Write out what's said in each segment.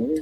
I'm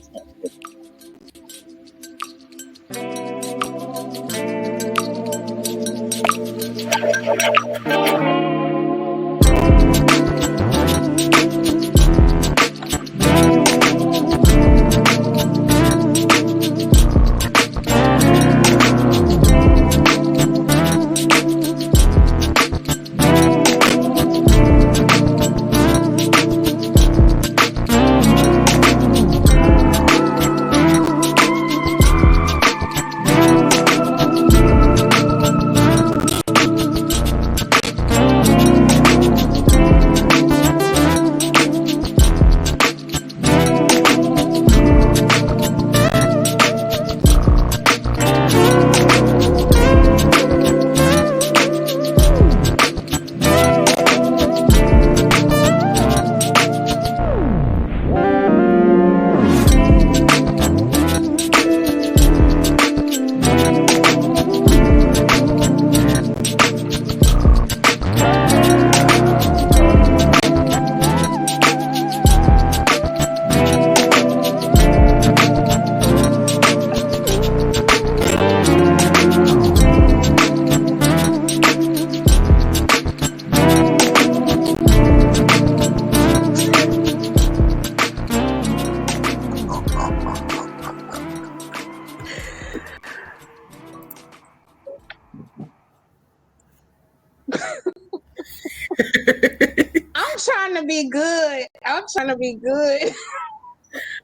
trying to be good.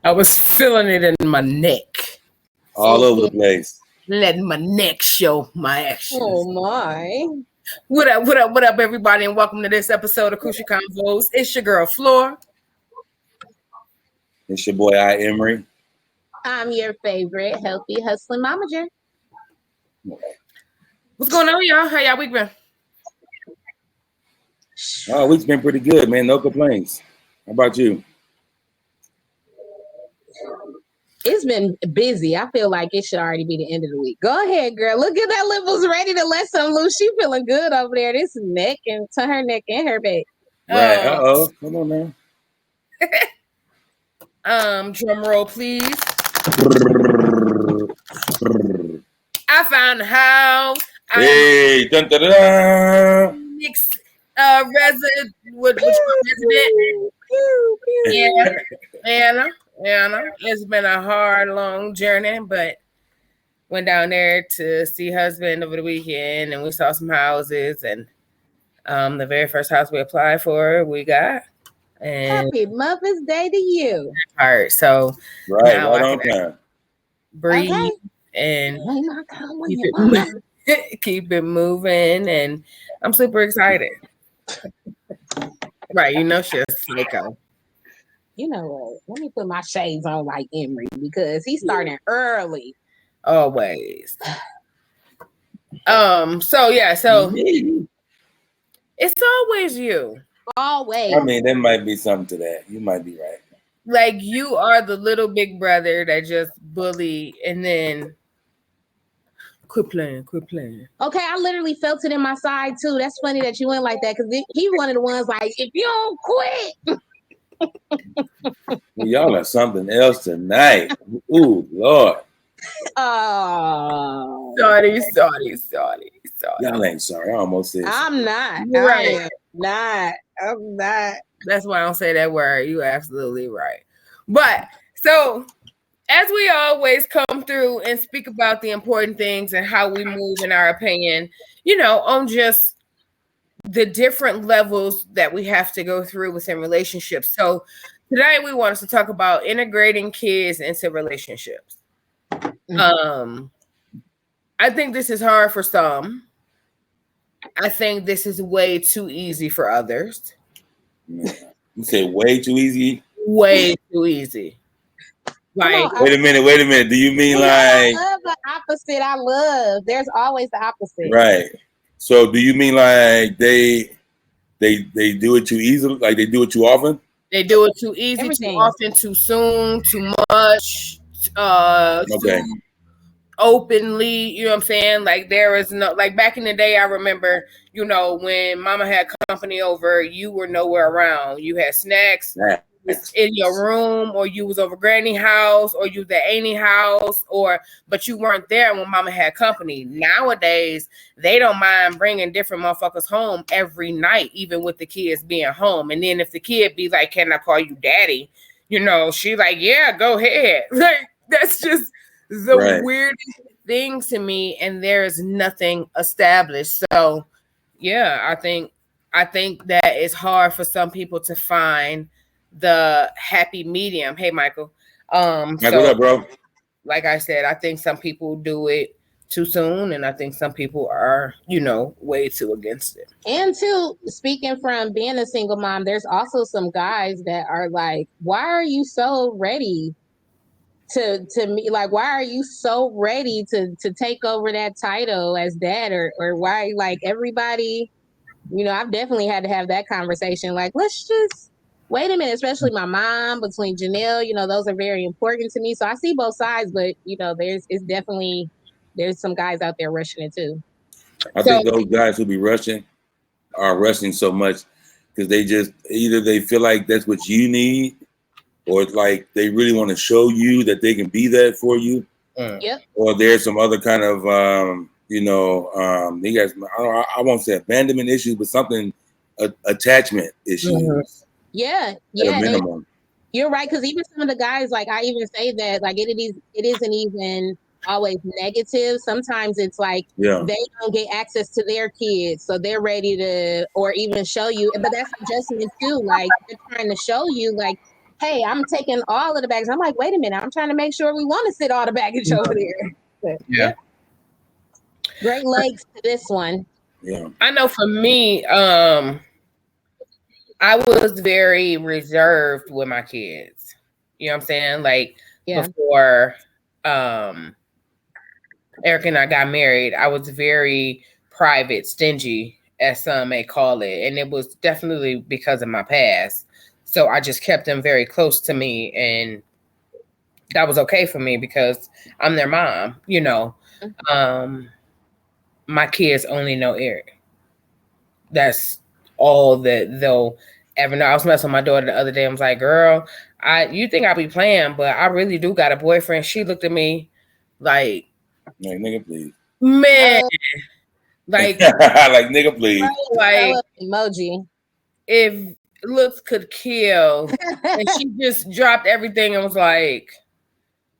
I was feeling it in my neck. All over the place. Letting my neck show my actions. Oh my. What up, everybody, and welcome to this episode of Crucial Convos. It's your girl, F.L.O.R. It's your boy, I, Emery. I'm your favorite healthy hustling momager. What's going on, y'all? How y'all week been? Oh, week's been pretty good, man. No complaints. How about you? It's been busy. I feel like it should already be the end of the week. Go ahead, girl. Look at that lipples ready to let some loose. She feeling good over there. This neck and to her neck and her back. Right. Uh-oh. Come on now. Drum roll, please. I found the house. Hey, dun dun dun. Mixed resident with resident. Yeah, Anna. It's been a hard, long journey, but went down there to see husband over the weekend, and we saw some houses, and the very first house we applied for, we got. And Happy Mother's Day to you. Part. So right on time. Breathe and keep it moving, and I'm super excited. Right, you know she's a psycho. You know what? Let me put my shades on like Emery because he's starting early. Always. So it's always you. Always. I mean, there might be something to that. You might be right. Like you are the little big brother that just bully and then quit playing. Okay, I literally felt it in my side too. That's funny that you went like that because he one of the ones like, if you don't quit. Well, y'all are something else tonight. Ooh, Lord. Oh. Sorry. Y'all ain't sorry. I almost said I'm not. You're right. I'm not. That's why I don't say that word. You're absolutely right. But so as we always come through and speak about the important things and how we move in our opinion, on just the different levels that we have to go through within relationships. So today we want us to talk about integrating kids into relationships. I think this is hard for some. I think this is way too easy for others. You say way too easy? Way too easy. Like, wait a minute. Do you mean like I love the opposite? I love. There's always the opposite. Right. So do you mean like they do it too easily? Like they do it too often? They do it too easy, Everything. too often, too soon, too much, okay. too openly, you know what I'm saying? Like there is no, like back in the day, I remember, when mama had company over, you were nowhere around. You had snacks, was in your room, or you was over granny house, or you was at Annie house, but you weren't there when mama had company. Nowadays, they don't mind bringing different motherfuckers home every night, even with the kids being home. And then if the kid be like, "Can I call you daddy?" She like, "Yeah, go ahead." Like, that's just the weirdest thing to me, and there's nothing established. So yeah, I think that it's hard for some people to find the happy medium. Hey, Michael. Mike, what up, bro? Like I said, I think some people do it too soon, and I think some people are, way too against it. And too, speaking from being a single mom, there's also some guys that are like, why are you so ready to me? Like, why are you so ready to take over that title as dad? Or why, like, everybody, I've definitely had to have that conversation. Like, let's just wait a minute, especially my mom, between Janelle, those are very important to me. So I see both sides, but there's some guys out there rushing it too. I think those guys who be rushing are rushing so much because they just either they feel like that's what you need, or it's like they really want to show you that they can be that for you. Yep. Or there's some other kind of you guys, I won't say abandonment issues, but something attachment issues. Mm-hmm. Yeah. At a minimum. You're right, because even some of the guys, like, I even say that, like, it isn't even always negative. Sometimes it's like they don't get access to their kids, so they're ready to, or even show you. But that's adjustment too. Like, they're trying to show you, like, hey, I'm taking all of the baggage. I'm like, wait a minute, I'm trying to make sure we want to sit all the baggage over there. But, yeah. Great legs to this one. Yeah. I know for me, I was very reserved with my kids. You know what I'm saying? Like, before Eric and I got married, I was very private, stingy, as some may call it. And it was definitely because of my past. So I just kept them very close to me. And that was okay for me because I'm their mom, My kids only know Eric. That's all that they'll ever know. I was messing with my daughter the other day. I was like, girl, you think I be playing, but I really do got a boyfriend. She looked at me like, nigga, please. Man. Like, like, nigga, please. Like, emoji. If looks could kill. And she just dropped everything and was like,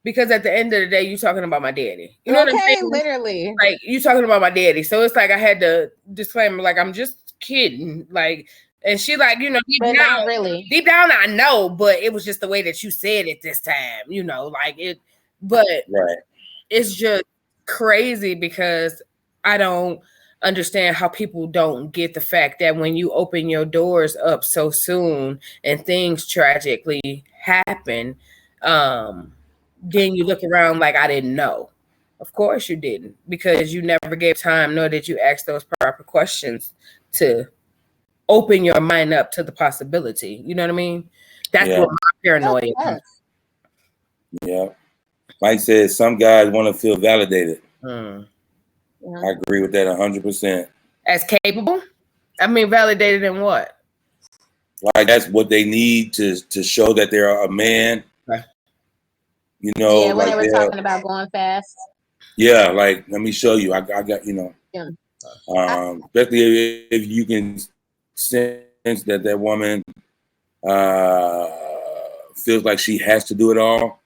because at the end of the day, you talking about my daddy. You know what I'm saying? Literally. Like, you talking about my daddy. So it's like I had to disclaim, like, I'm just kidding. Like, and she like, deep down, I know, but it was just the way that you said it this time, like it. But it's just crazy because I don't understand how people don't get the fact that when you open your doors up so soon and things tragically happen, then you look around like, I didn't know. Of course you didn't, because you never gave time, nor did you ask those proper questions to open your mind up to the possibility. You know what I mean? That's what my paranoia is. Yeah. Mike says some guys want to feel validated. I agree with that 100%. As capable? I mean, validated in what? Like, that's what they need to show that they're a man. Right. When they were talking about going fast. Yeah, like, let me show you. I got, especially if you can sense that woman feels like she has to do it all.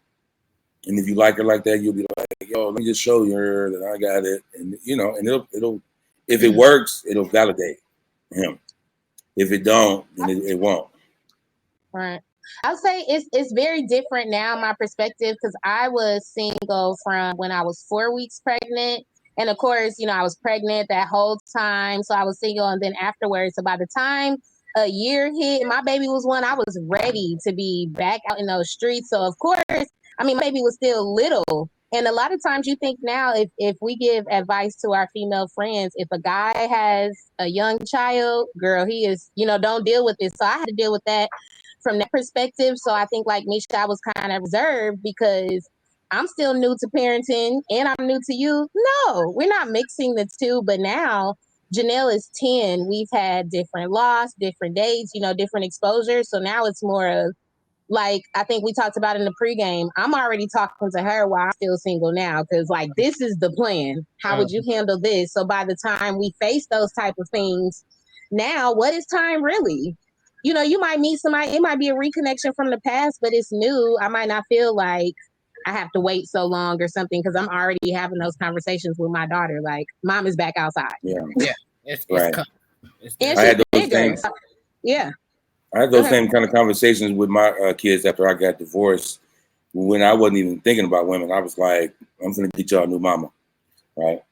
And if you like her like that, you'll be like, yo, let me just show her that I got it. And, and it'll if it works, it'll validate him. If it don't, then it won't. Right. I'll say it's very different now, my perspective, because I was single from when I was 4 weeks pregnant. And of course, I was pregnant that whole time. So I was single. And then afterwards, so by the time a year hit, my baby was one, I was ready to be back out in those streets. So of course, my baby was still little. And a lot of times you think now, if we give advice to our female friends, if a guy has a young child, girl, he is, don't deal with this. So I had to deal with that from that perspective. So I think, like Misha, I was kind of reserved because I'm still new to parenting and I'm new to you. No, we're not mixing the two. But now Janelle is 10. We've had different loss, different dates, different exposures. So now it's more of, like I think we talked about in the pregame, I'm already talking to her while I'm still single now, because like this is the plan. How would you handle this? So by the time we face those type of things, now what is time really? You know, you might meet somebody, it might be a reconnection from the past, but it's new. I might not feel like I have to wait so long or something because I'm already having those conversations with my daughter. Like, mom is back outside. Yeah, it's right. And I had she's those bigger. same, Yeah. I had those same kind of conversations with my kids after I got divorced. When I wasn't even thinking about women, I was like, I'm gonna get y'all a new mama, right?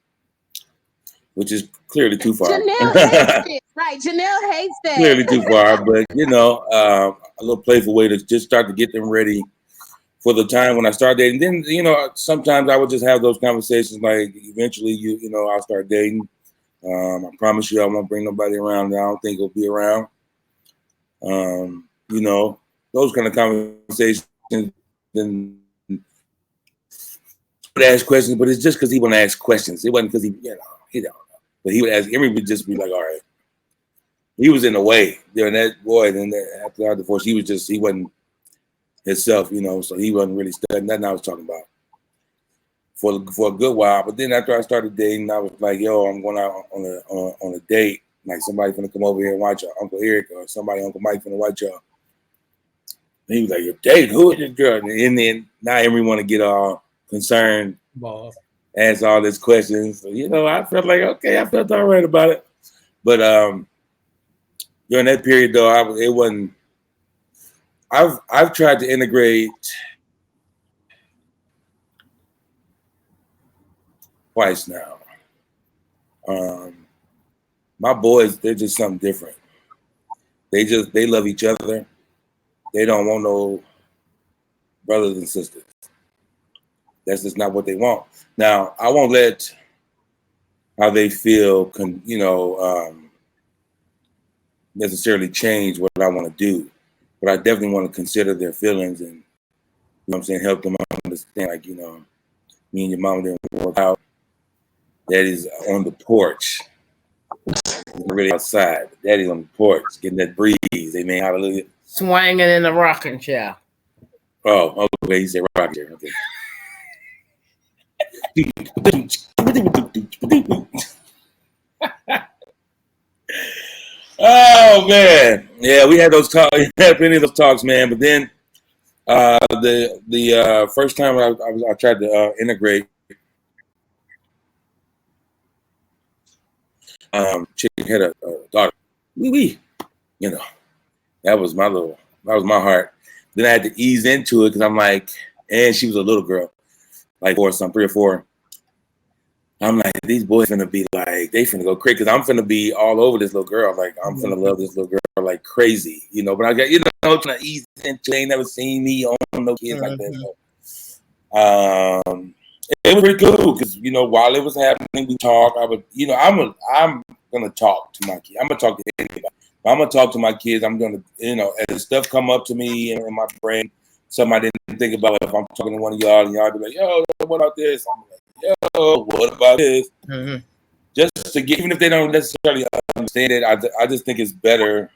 Which is clearly too far. Janelle hates it. Right. Janelle hates that. Clearly too far, but you know, a little playful way to just start to get them ready for the time when I start dating. Then, you know, sometimes I would just have those conversations like eventually you know, I'll start dating. I promise you I won't bring nobody around that I don't think will be around. You know, those kind of conversations. Then would ask questions, but it's just because he want to ask questions. It wasn't because he don't know. But he would ask, Emery would just be like, all right. He was in the way during that boy. Then after our divorce, he wasn't himself, you know, so he wasn't really studying nothing I was talking about for a good while. But then after I started dating, I was like, yo, I'm going out on a date. Like somebody's gonna come over here and watch y'all, Uncle Eric or somebody, Uncle Mike gonna watch y'all. And he was like, you're dating? Who is this girl? And then now everyone want to get all concerned, ask all these questions. So, you know, I felt like, okay, I felt all right about it. But during that period though, it wasn't. I've tried to integrate twice now. My boys, they're just something different. They love each other. They don't want no brothers and sisters. That's just not what they want. Now, I won't let how they feel, necessarily change what I want to do, but I definitely want to consider their feelings and, you know what I'm saying, help them understand, like, you know, me and your mama didn't work out. Daddy's on the porch. He's really outside. Daddy's on the porch, getting that breeze. Amen. Hallelujah. Swinging in the rocking chair. Oh, okay. He said rocking chair. Okay. Oh man, yeah, we had those talks. We had plenty of those talks, man. But then the first time I tried to integrate, chick had a daughter. You know, that was my heart. Then I had to ease into it because I'm like, and she was a little girl, like 3 or 4. I'm like, these boys finna be like, they finna go crazy because I'm finna be all over this little girl. Like, I'm finna love this little girl like crazy, you know. But I got, you know, trying to ease into. They ain't never seen me on no kids like that. So, it was pretty cool because, you know, while it was happening, we talked. I would, you know, I'm gonna talk to my kids. I'm gonna talk to anybody. I'm gonna talk to my kids. I'm gonna, you know, as stuff come up to me in my brain, something I didn't think about. If I'm talking to one of y'all and y'all be like, yo, what about this? I'm like, yo, what about this? Just to get, even if they don't necessarily understand it, I just think it's better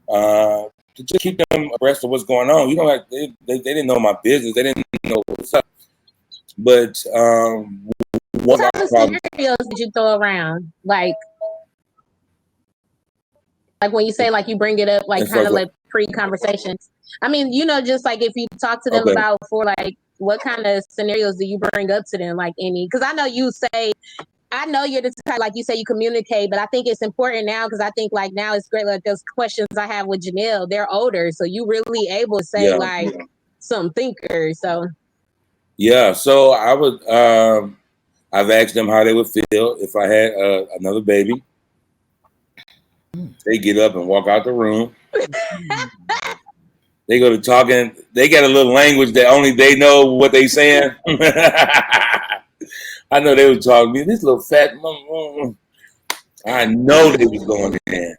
to just keep them abreast of what's going on. You know, like they didn't know my business. They didn't know what's up. But what type of scenarios did you throw around? Like when you say like you bring it up, like kind of like pre-conversations. I mean, you know, just like if you talk to them about like what kind of scenarios do you bring up to them? Like any, because I know you say, I know you're the type, like you say, you communicate, but I think it's important now because I think like now it's great. Like those questions I have with Janelle, they're older, so you really able to say some thinkers. So yeah, so I would I've asked them how they would feel if I had another baby. They get up and walk out the room. They go to talking. They got a little language that only they know what they saying. I know they were talking to me. This little fat. I know they was going in.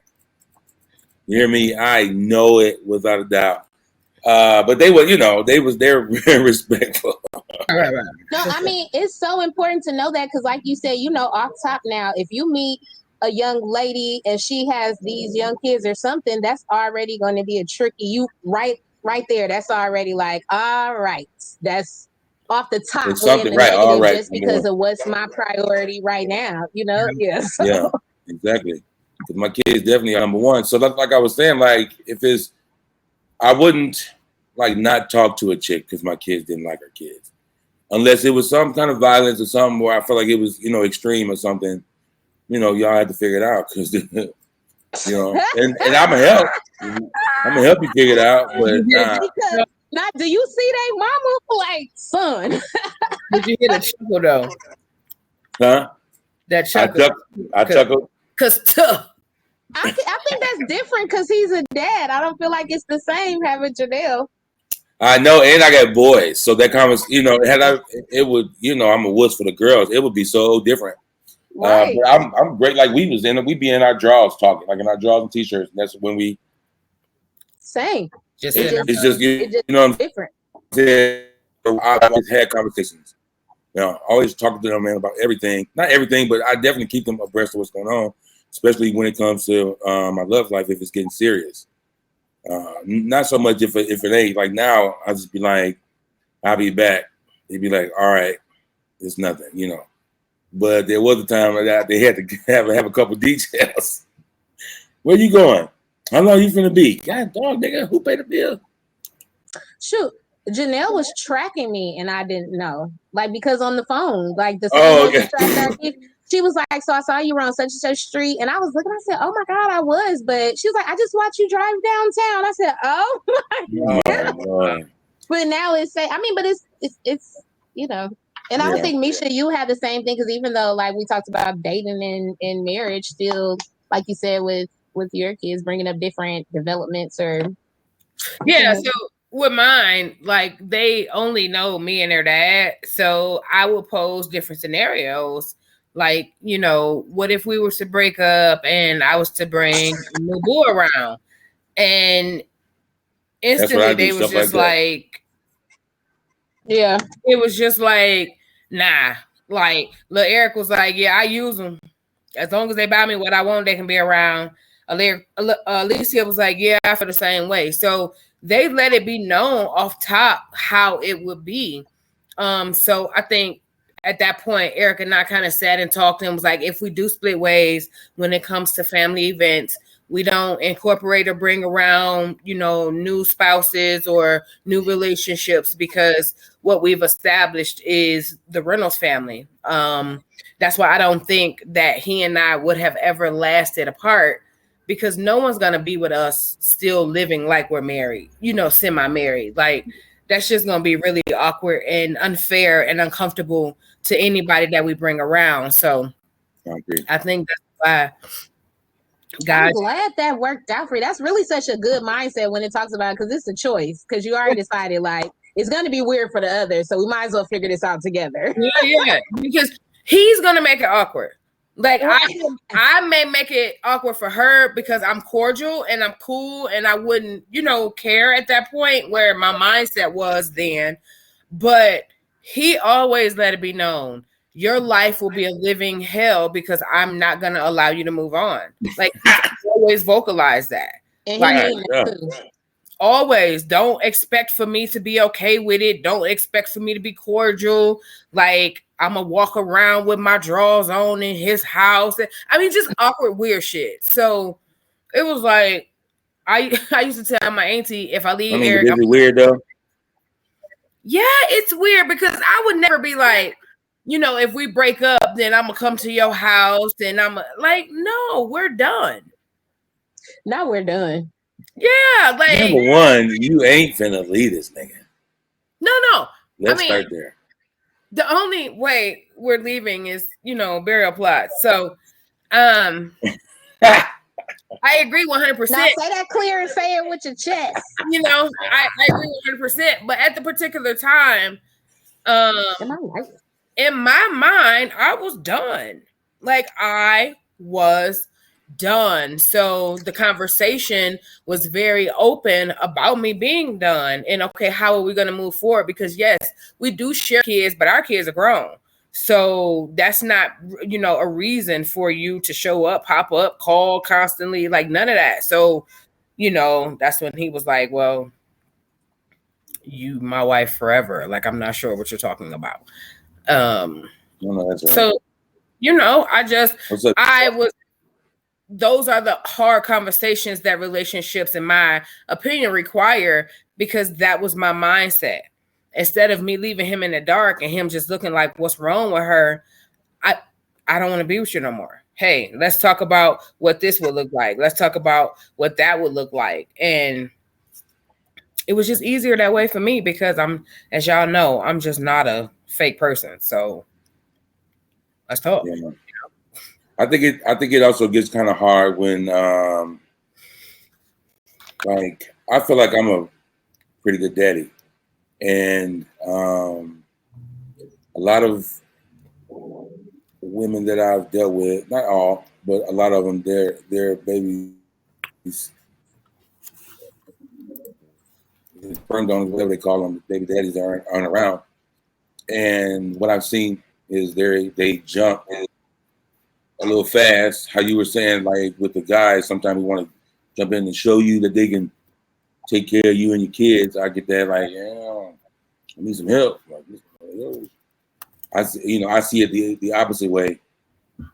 You hear me? I know it without a doubt. But they were, you know, they're very respectful. No, I mean, it's so important to know that because, like you said, you know, off top now, if you meet a young lady and she has these young kids or something, that's already going to be a tricky. You right right there. That's already like, all right. That's off the top It's weighing something the right. All negative right. just because of what's my priority right now. Yeah. So. Yeah, exactly. Because my kids definitely are number one. So like I was saying, like if it's, I wouldn't like not talk to a chick because my kids didn't like her kids, unless it was some kind of violence or something where I felt like it was extreme or something. Y'all had to figure it out because and I'm gonna help. I'm gonna help you figure it out, but because now, do you see they mama like son? Did you hear the chuckle though? Huh? That chuckle. I chuckle. Cause tough. I think that's different because he's a dad. I don't feel like it's the same having Janelle. I know, and I got boys, so that conversation, it would, I'm a wuss for the girls. It would be so different. Right. But I'm great. Like we be in our drawers talking, like in our drawers and t-shirts. And that's when we same. It's just different. I've always had conversations. Always talking to them, man, about everything. Not everything, but I definitely keep them abreast of what's going on, especially when it comes to my love life. If it's getting serious, not so much if it ain't. Like now, I just be like, I'll be back. They'd be like, all right, it's nothing, But there was a time that they had to have a couple details. Where you going? How long you finna be? God dog, nigga, who paid the bill? Shoot, Janelle was tracking me and I didn't know. Like, because on the phone, like the same way we tracked our kids, she was like, so I saw you were on such and such street. And I was looking, I said, oh my God, I was. But she was like, I just watched you drive downtown. I said, oh my God. But now but it's and I would think, Misha, you have the same thing, because even though like we talked about dating and marriage, still, like you said, with your kids bringing up different developments or. Yeah, so with mine, like they only know me and their dad. So I will pose different scenarios. Like, what if we were to break up and I was to bring a new boy around? And instantly they was just like, yeah, it was just like, nah. Like, Lil Eric was like, yeah, I use them. As long as they buy me what I want, they can be around. Alicia was like, yeah, I feel the same way. So they let it be known off top how it would be. So I think at that point, Eric and I kind of sat and talked and was like, if we do split ways when it comes to family events, we don't incorporate or bring around, new spouses or new relationships, because what we've established is the Reynolds family. That's why I don't think that he and I would have ever lasted apart, because no one's going to be with us still living like we're married, semi-married. Like, that's just going to be really awkward and unfair and uncomfortable to anybody that we bring around. So I think that's why. I'm glad that worked out for you. That's really such a good mindset when it talks about, because it's a choice, because you already decided like it's going to be weird for the other, so we might as well figure this out together. Yeah, because he's going to make it awkward. Like, I may make it awkward for her because I'm cordial and I'm cool and I wouldn't, care at that point where my mindset was then. But he always let it be known, your life will be a living hell because I'm not going to allow you to move on. Like, he's always vocalized that. And like, always, don't expect for me to be okay with it. Don't expect for me to be cordial. Like, I'm gonna walk around with my drawers on in his house. I mean, just awkward, weird shit. So it was like, I used to tell my auntie, if I leave Eric, is it weird though? Yeah, it's weird, because I would never be like, if we break up, then I'm gonna come to your house and I'm like, no, we're done. Now we're done. Yeah, like, number one, you ain't finna leave this nigga. No. Let's start there. The only way we're leaving is, burial plot. So, I agree 100%. Now say that clear and say it with your chest. I agree 100%. But at the particular time, in my mind, I was done. Like, I was done. So the conversation was very open about me being done. And okay, how are we going to move forward? Because yes, we do share kids, but our kids are grown. So that's not, a reason for you to show up, pop up, call constantly, like none of that. So, that's when he was like, well, you my wife forever. Like, I'm not sure what you're talking about. No, that's right. So, those are the hard conversations that relationships, in my opinion, require, because that was my mindset. Instead of me leaving him in the dark and him just looking like, what's wrong with her? I don't want to be with you no more. Hey, let's talk about what this would look like. Let's talk about what that would look like. And it was just easier that way for me, because as y'all know, I'm just not a fake person. So let's talk. Yeah. I think it also gets kind of hard when like, I feel like I'm a pretty good daddy, and a lot of women that I've dealt with, not all, but a lot of them, their babies, sperm donors, whatever they call them, baby daddies aren't around. And what I've seen is they jump a little fast. How you were saying, like with the guys, sometimes we want to jump in and show you that they can take care of you and your kids. I get that, like, yeah, I need some help. Like, I see it the opposite way.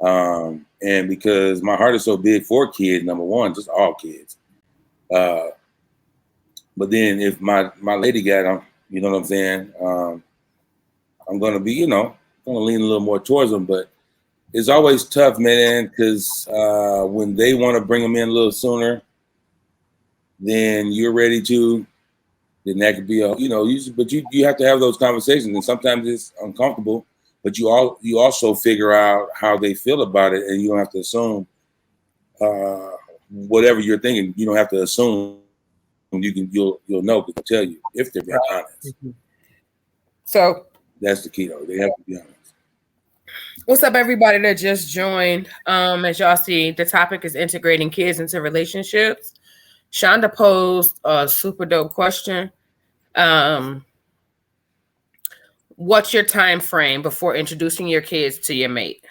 And because my heart is so big for kids, number one, just all kids. But then if my lady got them, you know what I'm saying? I'm gonna be, gonna lean a little more towards them. But it's always tough, man, because when they want to bring them in a little sooner than you're ready to, then that could be but you have to have those conversations, and sometimes it's uncomfortable. But you also figure out how they feel about it, and you don't have to assume whatever you're thinking. You don't have to assume. You'll know, because they'll tell you if they're being honest. So that's the key, though. They have to be honest. What's up, everybody that just joined? As y'all see, the topic is integrating kids into relationships. Shonda posed a super dope question. What's your time frame before introducing your kids to your mate?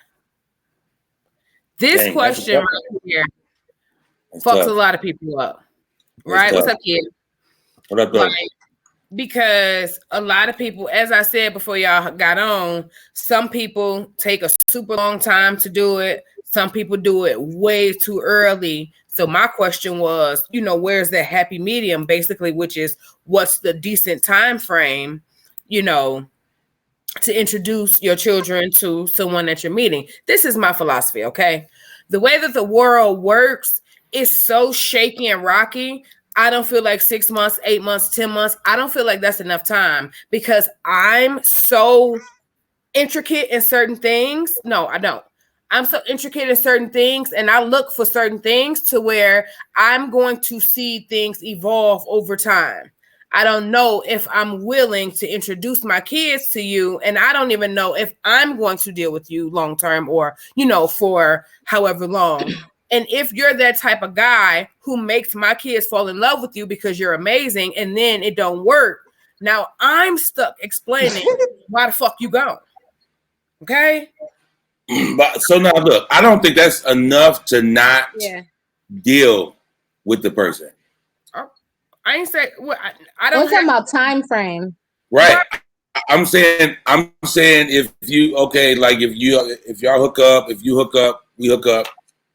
This question right here fucks a lot of people up. Right? What's up, kid? What up, though? Because a lot of people, as I said before y'all got on, some people take a super long time to do it. Some people do it way too early. So my question was, where's the happy medium, basically, which is what's the decent time frame, to introduce your children to someone that you're meeting. This is my philosophy, okay? The way that the world works is so shaky and rocky. I don't feel like 6 months, 8 months, 10 months. I don't feel like that's enough time, because I'm so intricate in certain things. No, I don't. I'm so intricate in certain things, and I look for certain things to where I'm going to see things evolve over time. I don't know if I'm willing to introduce my kids to you, and I don't even know if I'm going to deal with you long term or, for however long. And if you're that type of guy who makes my kids fall in love with you because you're amazing, and then it don't work, now I'm stuck explaining why the fuck you gone. Okay? But so now look, I don't think that's enough to not deal with the person. I ain't say I don't. We're talking about time frame, right? I'm saying if you like if y'all hook up, if you hook up, we hook up.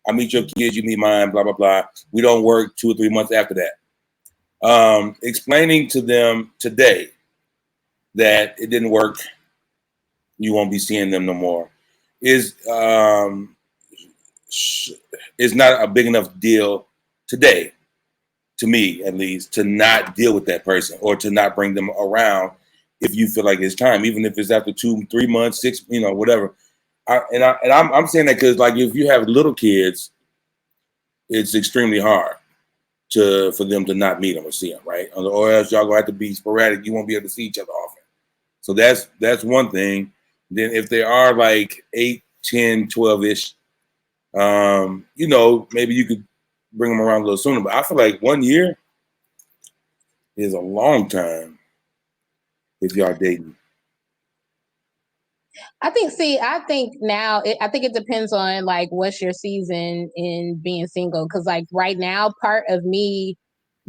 I meet your kids, you meet mine, blah blah blah. We don't work 2 or 3 months after that. Explaining to them today that it didn't work, you won't be seeing them no more, is not a big enough deal today. To me, at least, to not deal with that person or to not bring them around if you feel like it's time, even if it's after 2, 3 months, 6, whatever. I'm saying that because, like, if you have little kids, it's extremely hard for them to not meet them or see them, right? Or else y'all gonna have to be sporadic. You won't be able to see each other often. So that's one thing. Then if they are like 8, 10, 12-ish, maybe you could bring them around a little sooner. But I feel like 1 year is a long time if y'all dating. I think now, I think it depends on like what's your season in being single. Because like right now, part of me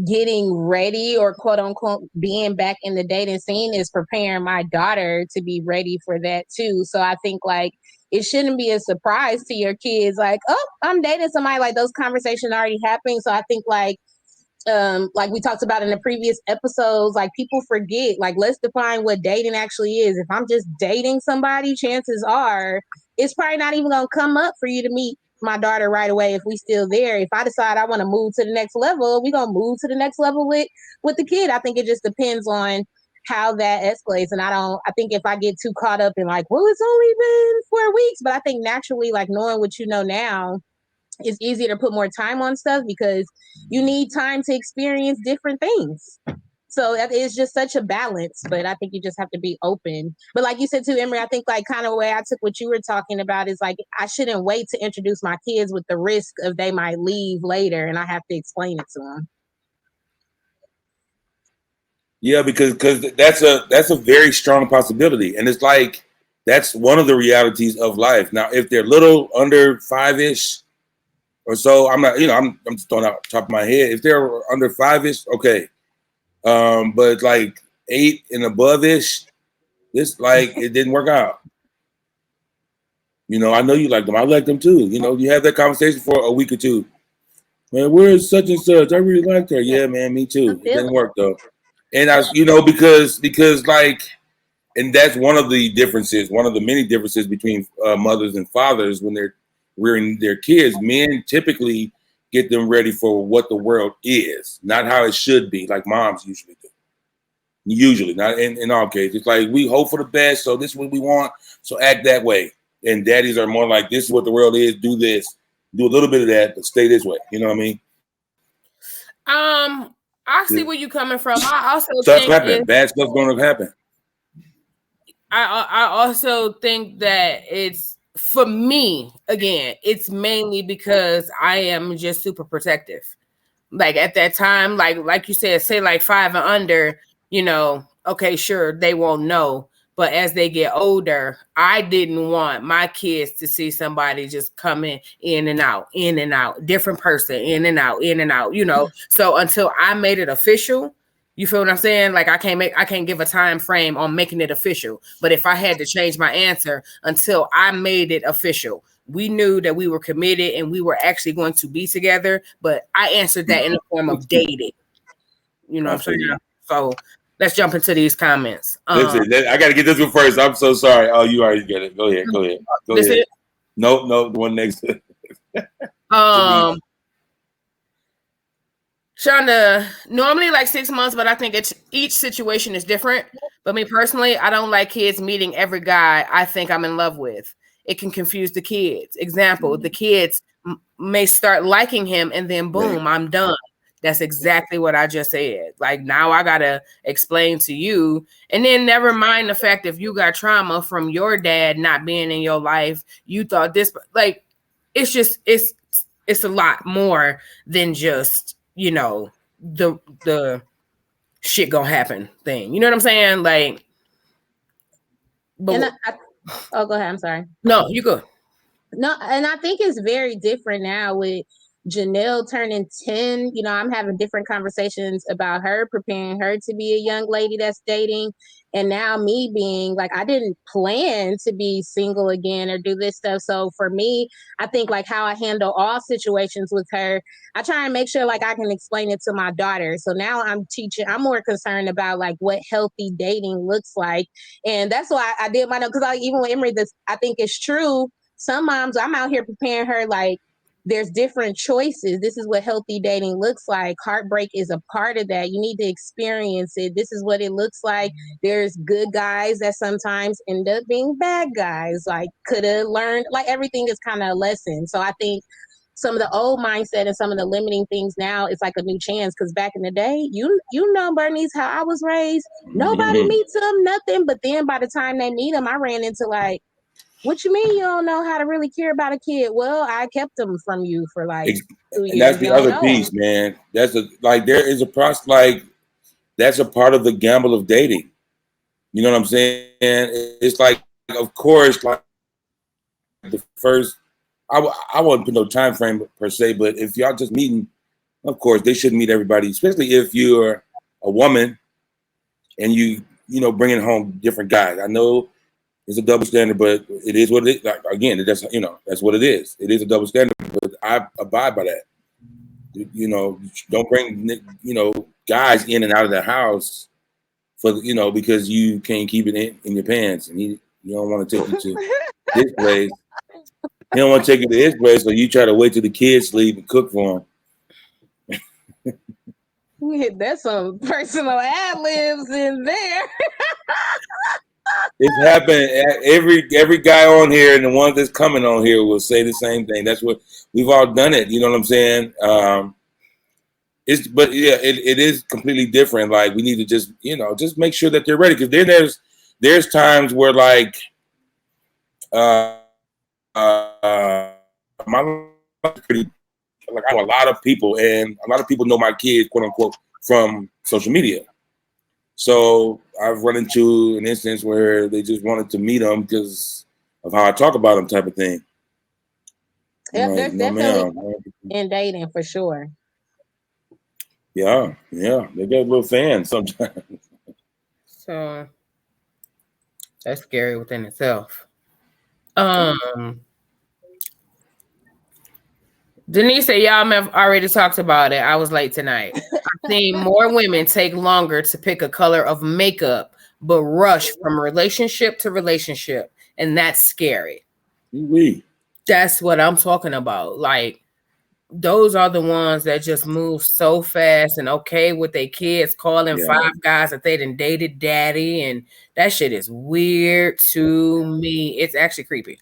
getting ready or quote unquote being back in the dating scene is preparing my daughter to be ready for that too. So I think like it shouldn't be a surprise to your kids like, oh, I'm dating somebody. Like those conversations already happening. So I think like we talked about in the previous episodes, like people forget, like let's define what dating actually is. If I'm just dating somebody, chances are it's probably not even gonna come up for you to meet my daughter right away if we still there. If I decide I want to move to the next level, we gonna move to the next level with the kid. I think it just depends on how that escalates. And I think if I get too caught up in like, well, it's only been 4 weeks, but I think naturally, like knowing what you know now, it's easier to put more time on stuff because you need time to experience different things. So that is just such a balance, but I think you just have to be open. But like you said too, Emery, I think like kind of way I took what you were talking about is like I shouldn't wait to introduce my kids with the risk of they might leave later and I have to explain it to them. Yeah, because that's a very strong possibility, and it's like that's one of the realities of life. Now, if they're little under 5-ish or so, I'm not, I'm just throwing out the top of my head. If they're under 5-ish, okay, but like 8 and above-ish, this like it didn't work out. I know you like them. I like them too. You have that conversation for a week or two. Man, where's such and such? I really liked her. Yeah, man, me too. It didn't work though. And because like, and that's one of the differences, one of the many differences between mothers and fathers when they're rearing their kids. Men typically get them ready for what the world is, not how it should be, like moms usually do. Usually, not in all cases. It's like we hope for the best, so this is what we want, so act that way. And daddies are more like, this is what the world is, do this, do a little bit of that, but stay this way. You know what I mean? I see where you're coming from. I also stuff happen. Bad stuff's going to happen. I also think that it's, for me, again, it's mainly because I am just super protective. Like at that time, like you said, say like 5 and under, okay, sure, they won't know. But as they get older, I didn't want my kids to see somebody just coming in and out, different person, in and out, So until I made it official, you feel what I'm saying? Like I can't give a time frame on making it official. But if I had to change my answer until I made it official, we knew that we were committed and we were actually going to be together. But I answered that in the form of dating. You know what I'm saying? So let's jump into these comments. Listen, I got to get this one first. I'm so sorry. Oh, you already get it. Go ahead. Go ahead. It? No, the one next to Shonda, normally like 6 months, but I think each situation is different. But me personally, I don't like kids meeting every guy I think I'm in love with. It can confuse the kids. Example, the kids may start liking him and then boom, I'm done. That's exactly what I just said. Like now I got to explain to you. And then never mind the fact if you got trauma from your dad not being in your life, you thought this, like, it's just, it's a lot more than just, the shit gonna happen thing. You know what I'm saying? Like, but go ahead. I'm sorry. No, you go. No, and I think it's very different now with Janelle turning 10. I'm having different conversations about her, preparing her to be a young lady that's dating. And now me being like, I didn't plan to be single again or do this stuff. So for me, I think like how I handle all situations with her, I try and make sure like I can explain it to my daughter. So now I'm more concerned about like what healthy dating looks like. And that's why I did my note, because even with Emery, I think it's true. Some moms, I'm out here preparing her like there's different choices. This is what healthy dating looks like. Heartbreak is a part of that. You need to experience it. This is what it looks like. There's good guys that sometimes end up being bad guys. Like could have learned, like everything is kind of a lesson. So I think some of the old mindset and some of the limiting things now, it's like a new chance. Because back in the day, Bernice, how I was raised, nobody meets them, nothing. But then by the time they meet them, I ran into like, what you mean you don't know how to really care about a kid? Well, I kept them from you for like 2 years. And that's the other piece, man. There is a process, like that's a part of the gamble of dating. You know what I'm saying? It's like, of course, like the first, I wouldn't put no time frame per se, but if y'all just meeting Of course, they shouldn't meet everybody, especially if you're a woman and you bringing home different guys. I know it's a double standard, but it is what it is. Like, again, that's what it is. It is a double standard, but I abide by that. Don't bring guys in and out of the house for because you can't keep it in your pants, and you don't want to take you to his place. He don't want to take you to his place, so you try to wait till the kids sleep and cook for him. That's some personal ad libs in there. It's happened. Every guy on here and the ones that's coming on here will say the same thing. That's what we've all done it. You know what I'm saying? But it is completely different. Like, we need to just make sure that they're ready, because then there's times where like my life is pretty, like, I know a lot of people, and a lot of people know my kids, quote unquote, from social media. So I've run into an instance where they just wanted to meet them because of how I talk about them, type of thing. Yep, there's definitely in dating for sure. Yeah, they get a little fans sometimes. So that's scary within itself. Denise said, y'all have already talked about it. I was late tonight. I've seen more women take longer to pick a color of makeup, but rush from relationship to relationship. And that's scary. That's what I'm talking about. Like, those are the ones that just move so fast and okay with their kids calling 5 guys that they done dated daddy. And that shit is weird to me. It's actually creepy.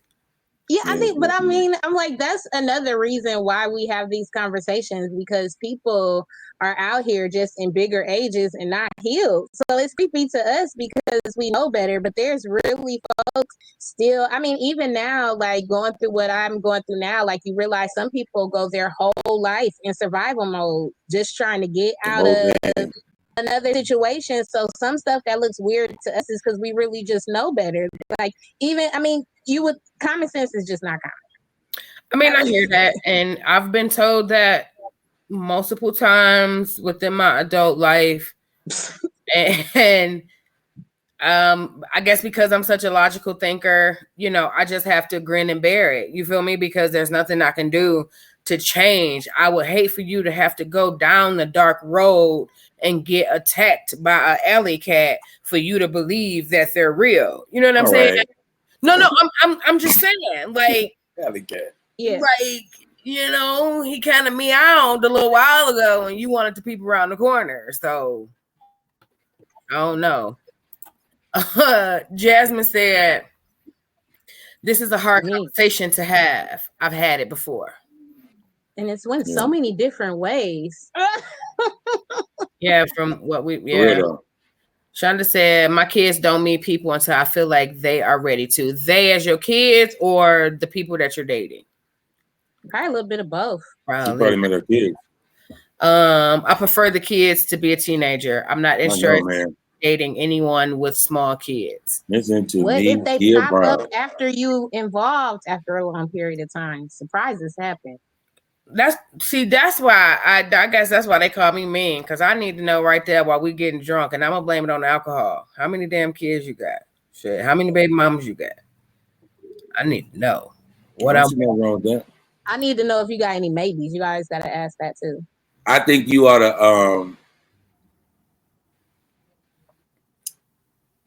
Yeah, I think, but I mean, I'm like, that's another reason why we have these conversations, because people are out here just in bigger ages and not healed. So it's creepy to us because we know better, but there's really folks still, I mean, even now, like going through what I'm going through now, like you realize some people go their whole life in survival mode, just trying to get out of another situation. So some stuff that looks weird to us is because we really just know better. Like, even, I mean, common sense is just not common. I mean, I hear that, and I've been told that multiple times within my adult life. And I guess because I'm such a logical thinker, I just have to grin and bear it. You feel me? Because there's nothing I can do to change. I would hate for you to have to go down the dark road and get attacked by an alley cat for you to believe that they're real. You know what I'm saying? Right. No, I'm just saying, like, alley cat. Yeah. Like, he kind of meowed a little while ago and you wanted to peep around the corner. So I don't know. Jasmine said, this is a hard conversation to have. I've had it before. And it's went so many different ways. Yeah, from what Shonda said, my kids don't meet people until I feel like they are ready to. They as your kids or the people that you're dating? Probably a little bit of both. She probably met her kids. I prefer the kids to be a teenager. I'm not interested in dating anyone with small kids. Listen to what me, if they pop up after you involved after a long period of time? Surprises happen. That's why I guess that's why they call me mean, because I need to know right there while we getting drunk, and I'm gonna blame it on the alcohol. How many damn kids you got? Shit, how many baby mamas you got? I need to know. What I'm wrong with that. I need to know if you got any maybes. You guys gotta ask that too. I think you ought to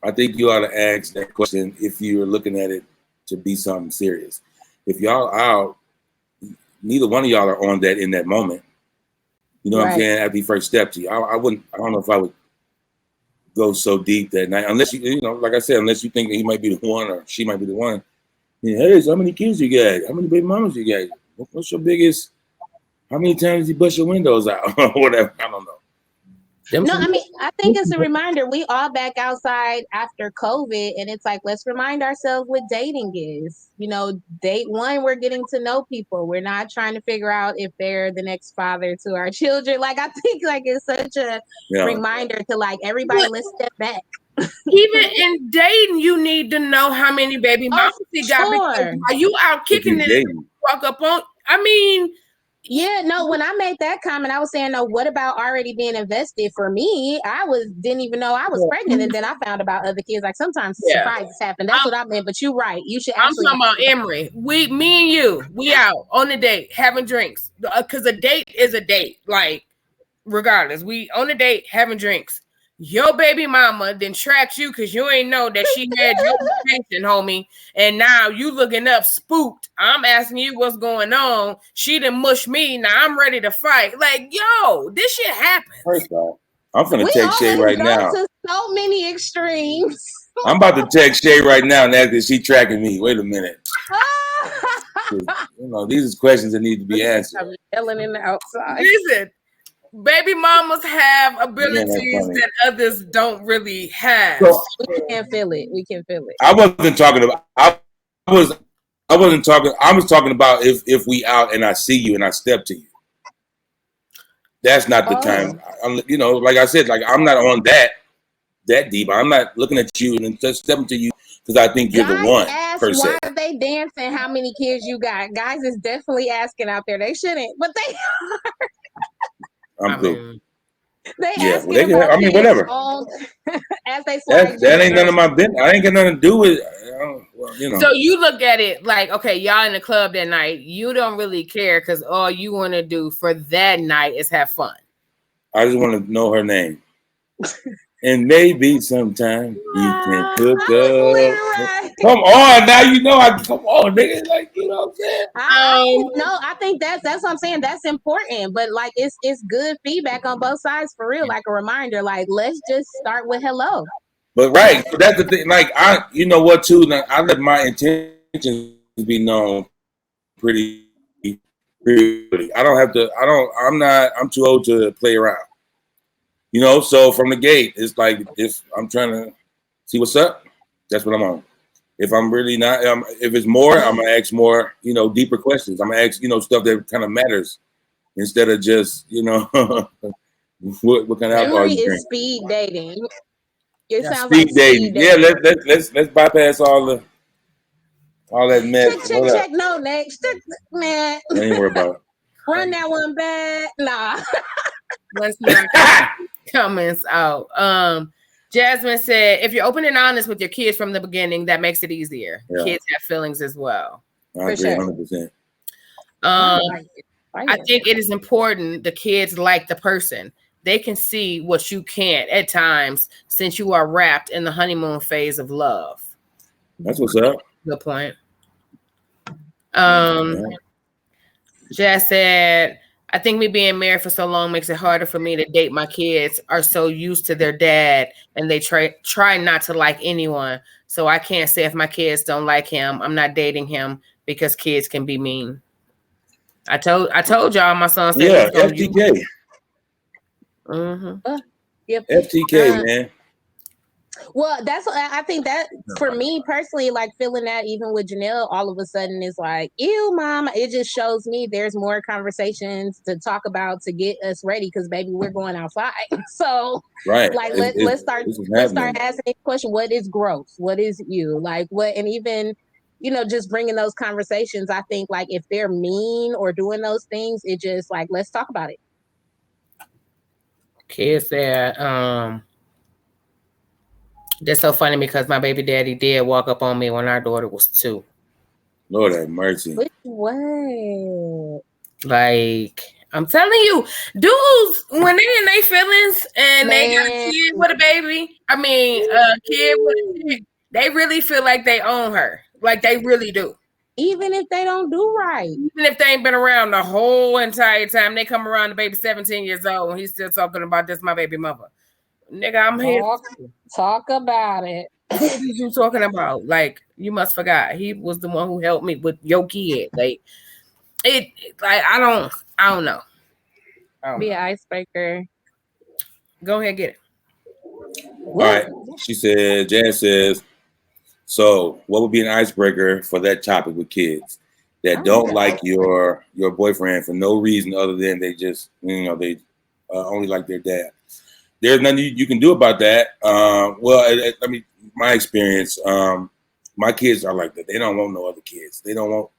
ask that question if you're looking at it to be something serious. If y'all out, neither one of y'all are on that in that moment. You know what I'm saying? After you first step to you, I don't know if I would go so deep that night, unless like I said, unless you think that he might be the one or she might be the one. Hey, so how many kids you got? How many baby mamas you got? What's your biggest? How many times did you bust your windows out? Whatever. I don't know. No, I mean, I think it's a reminder. We all back outside after COVID, and it's like, let's remind ourselves what dating is. Date one, we're getting to know people. We're not trying to figure out if they're the next father to our children. Like, I think like it's such a reminder to like everybody, let's step back. Even in dating, you need to know how many baby mamas you got. Because are you out kicking it? Walk up on? I mean, Yeah, no, when I made that comment, I was saying, no, what about already being invested? For me, didn't even know I was pregnant, and then I found about other kids. Like sometimes Yeah. surprises happen. That's what I meant. But you're right. You should I'm actually. talking about Emery. Me and you, we out on a date having drinks. Because a date is a date. Like, regardless, we on a date having drinks. Your baby mama then tracked you because you ain't know that she had your location, homie. And now you looking up spooked. I'm asking you what's going on. She done mush me. Now I'm ready to fight. Like, yo, this shit happens. First off, I'm finna We text Shay always right go now. to so many extremes. I'm about to text Shay right now and ask if she tracking me. Wait a minute. You know, these are questions that need to be answered. I'm yelling in the outside. Listen, baby mamas have Yeah, abilities that's funny. that others don't really have. So, We can feel it. We can feel it. I wasn't talking about. I wasn't talking. I was talking about if we out and I see you and I step to you. That's not the time. You know, like I said, like I'm not on that deep. I'm not looking at you and then just stepping to you because I think you're the one. Ask Per se. why they dancing, how many kids you got. Guys is definitely asking out there. They shouldn't, but they I'm cool. they Yeah, asking well, about I mean, kids whatever. as they slide. That ain't none of my business. I ain't got nothing to do with. Well, you know. So you look at it like, okay, y'all in the club that night. You don't really care because all you want to do for that night is have fun. I just want to know her name. And maybe sometime we can hook up. Right. Come on, now you know come on, nigga. Like, you know what I'm saying? No, I think that's what I'm saying. That's important, but like it's good feedback on both sides for real. Like a reminder, like let's just start with hello. But right, so that's the thing. Like you know what too? Like, I let my intentions be known pretty. I don't have to. I'm too old to play around. You know, so from the gate, it's like if I'm trying to see what's up, that's what I'm on. If I'm really not, if it's more, I'm gonna ask more, you know, deeper questions. I'm gonna ask, you know, stuff that kind of matters instead of just, you know, what kind of alcohol you drink. Speed dating. It sounds speed like dating. Speed dating. Yeah, let's bypass all that mess. Check. No, next. Man, I ain't worry about it. Run that one back. Nah. Let's not comments out. Jasmine said, if you're open and honest with your kids from the beginning, that makes it easier. Yeah. Kids have feelings as well. I agree 100%. I think it is important the kids like the person. They can see what you can't at times since you are wrapped in the honeymoon phase of love. That's what's up. Good point. Jazz said, I think me being married for so long makes it harder for me to date. My kids are so used to their dad and they try not to like anyone. So I can't say if my kids don't like him, I'm not dating him because kids can be mean. I told y'all my son said FTK. Yep. FTK, man. Well, I think that for me personally, like feeling that even with Janelle, all of a sudden is like, ew, mom. It just shows me there's more conversations to talk about to get us ready because baby, we're going outside. So right, like let's start asking the question: what is growth? What is you like? What? And even just bringing those conversations. I think like if they're mean or doing those things, it just like let's talk about it. Kids said, that's so funny because my baby daddy did walk up on me when our daughter was 2. Lord have mercy. Which way? Like, I'm telling you, dudes, when they in their feelings and they got a kid with a baby, a kid with a kid, they really feel like they own her. Like they really do. Even if they don't do right. Even if they ain't been around the whole entire time, they come around, the baby 17 years old, and he's still talking about this, my baby mother. Nigga, I'm here. Talk about it. What are you talking about? Like, you must forgot. He was the one who helped me with your kid. Like, I don't know. Be an icebreaker. Go ahead, get it. All right. She said, Jan says, so what would be an icebreaker for that topic with kids that don't like your boyfriend for no reason other than they just, they only like their dad? There's nothing you can do about that. My experience, my kids are like that. They don't want no other kids. They don't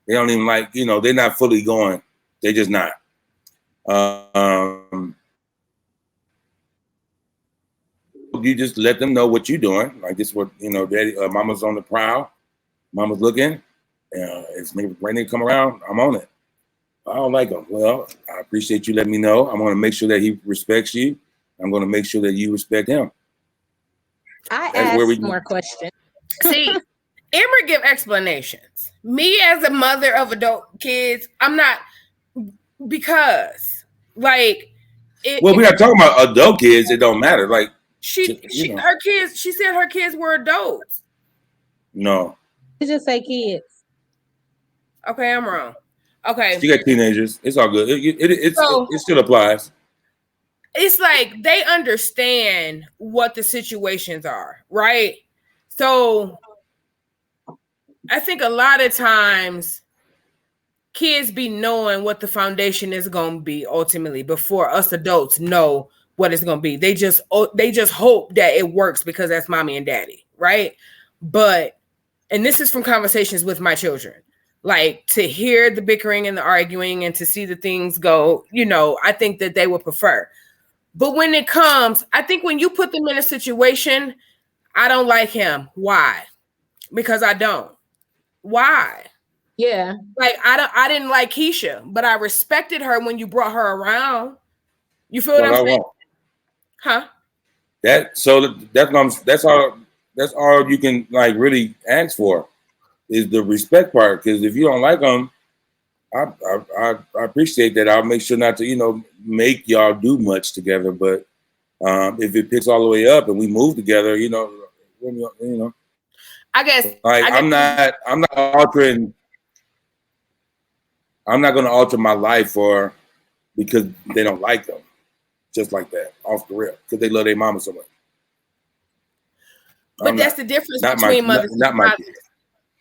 even like, they're not fully going They just not. You just let them know what you're doing. Like this, what daddy, mama's on the prowl. Mama's looking. If when they come around, I'm on it. I don't like him. Well, I appreciate you letting me know. I'm going to make sure that he respects you. I'm going to make sure that you respect him. That's ask more questions. See, Amber give explanations. Me as a mother of adult kids, I'm not, because like. We're not talking about adult kids. It don't matter. Like her kids. She said her kids were adults. No. You just say kids. Okay, I'm wrong. Okay. She got teenagers. It's all good. It still applies. It's like they understand what the situations are, right? So I think a lot of times kids be knowing what the foundation is going to be ultimately before us adults know what it's going to be. They just hope that it works because that's mommy and daddy, right? But, and this is from conversations with my children, like to hear the bickering and the arguing and to see the things go, I think that they would prefer. But when it comes, I think when you put them in a situation, I don't like him. Why? Because I don't. Why? Yeah. Like I didn't like Keisha, but I respected her when you brought her around. You feel what I'm saying? Huh? That's all you can like really ask for is the respect part. Because if you don't like them, I appreciate that. I'll make sure not to make y'all do much together. But if it picks all the way up and we move together, I guess I'm not altering. I'm not going to alter my life because they don't like them, just like that, off the rip, because they love their mama so much. But that's the difference between mothers and fathers.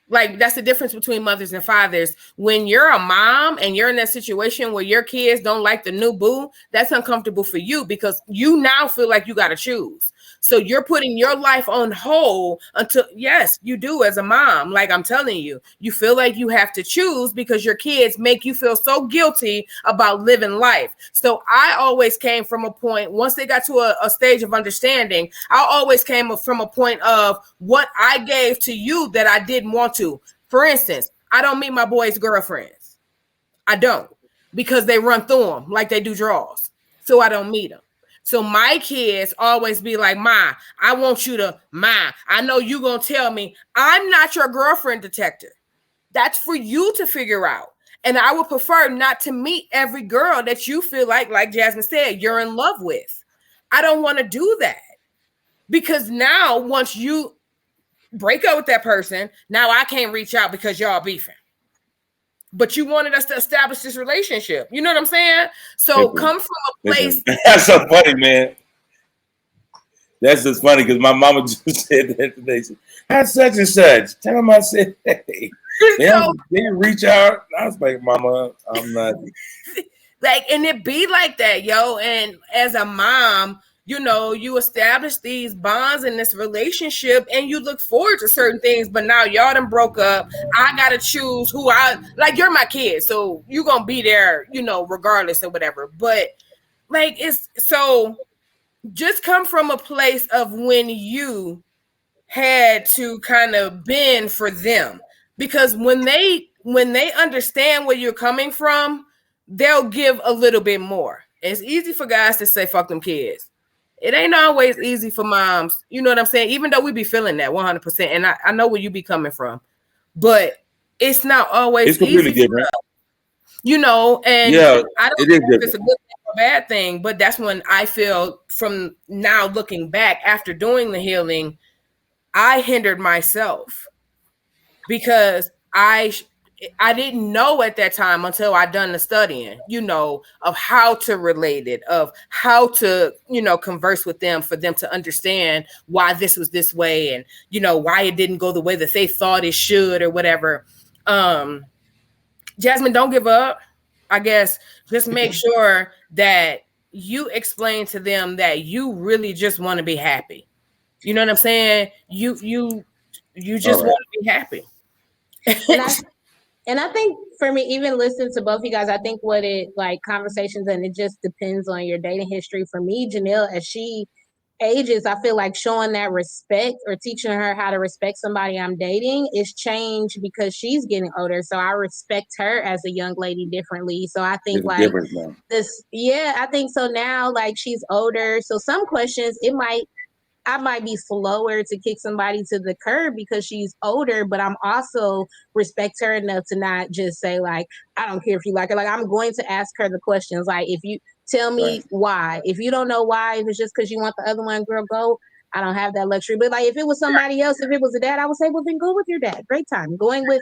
Like that's the difference between mothers and fathers. When you're a mom and you're in that situation where your kids don't like the new boo, that's uncomfortable for you because you now feel like you got to choose. So you're putting your life on hold until, yes, you do as a mom. Like I'm telling you, you feel like you have to choose because your kids make you feel so guilty about living life. So I always came from a point, once they got to a stage of understanding, I always came from a point of what I gave to you that I didn't want to. For instance, I don't meet my boys' girlfriends. I don't, because they run through them like they do draws. So I don't meet them. So my kids always be like, Ma, I want you to, Ma, I know you gonna tell me I'm not your girlfriend detector. That's for you to figure out. And I would prefer not to meet every girl that you feel like Jasmine said, you're in love with. I don't want to do that. Because now once you break up with that person, now I can't reach out because y'all beefing. But you wanted us to establish this relationship. You know what I'm saying? So come from a place. That's so funny, man. That's just funny because my mama just said that today. That's such and such. Tell them I said, hey. They reach out. I was like, Mama, I'm not. Like, and it be like that, yo. And as a mom, you establish these bonds in this relationship and you look forward to certain things, but now y'all done broke up. I gotta choose who you're my kid, so you gonna be there, regardless of whatever. But like, it's so just come from a place of when you had to kind of bend for them, because when they understand where you're coming from, they'll give a little bit more. It's easy for guys to say, fuck them kids. It ain't always easy for moms. You know what I'm saying? Even though we be feeling that 100%. And I know where you be coming from. But it's not always it's completely easy. Different. And yeah, I don't know if it's a good thing or bad thing, but that's when I feel, from now looking back after doing the healing, I hindered myself because I didn't know at that time until I done the studying, of how to relate it, of how to, converse with them for them to understand why this was this way and, why it didn't go the way that they thought it should or whatever. Jasmine, don't give up. I guess just make sure that you explain to them that you really just want to be happy. You know what I'm saying? You just want to be happy. And I think for me, even listening to both you guys, I think what it like conversations, and it just depends on your dating history. For me, Janelle, as she ages, I feel like showing that respect or teaching her how to respect somebody I'm dating is changed because she's getting older. So I respect her as a young lady differently. So I think There's a like difference now. this, yeah, I think so now, like she's older. So some questions, I might be slower to kick somebody to the curb because she's older, but I'm also respect her enough to not just say like, I don't care if you like her. Like I'm going to ask her the questions. Like if you tell me Right. why, if you don't know why, if it's just because you want the other one, girl, go. I don't have that luxury. But like if it was somebody else, if it was a dad, I would say, well then go with your dad. Great time. Going with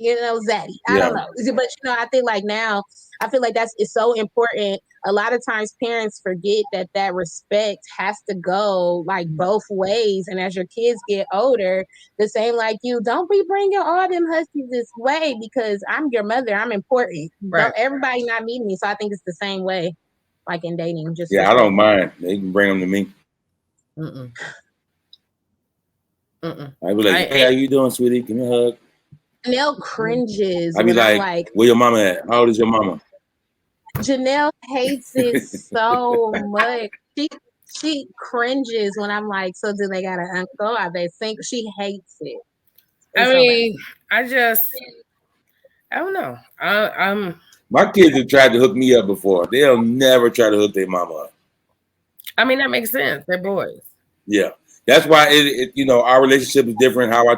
Zaddy. I Yeah. don't know. But I think like now, I feel like it's so important. A lot of times parents forget that respect has to go like both ways. And as your kids get older, the same like you, don't be bringing all them huskies this way because I'm your mother. I'm important. Right. Don't everybody not meet me. So I think it's the same way, like in dating, just Yeah, I respect. don't mind. They can bring them to me. Mm-mm. Mm-mm. I be like, hey, how you doing, sweetie? Give me a hug. Janelle cringes I be when I'm like, like, where your mama at? How old is your mama? Janelle hates it so much. She cringes when I'm like, so do they got an uncle? Are they single? She hates it. It's I so mean, I don't know. I'm. My kids have tried to hook me up before. They'll never try to hook their mama up. I mean, that makes sense. They're boys. Yeah, that's why our relationship is different. How I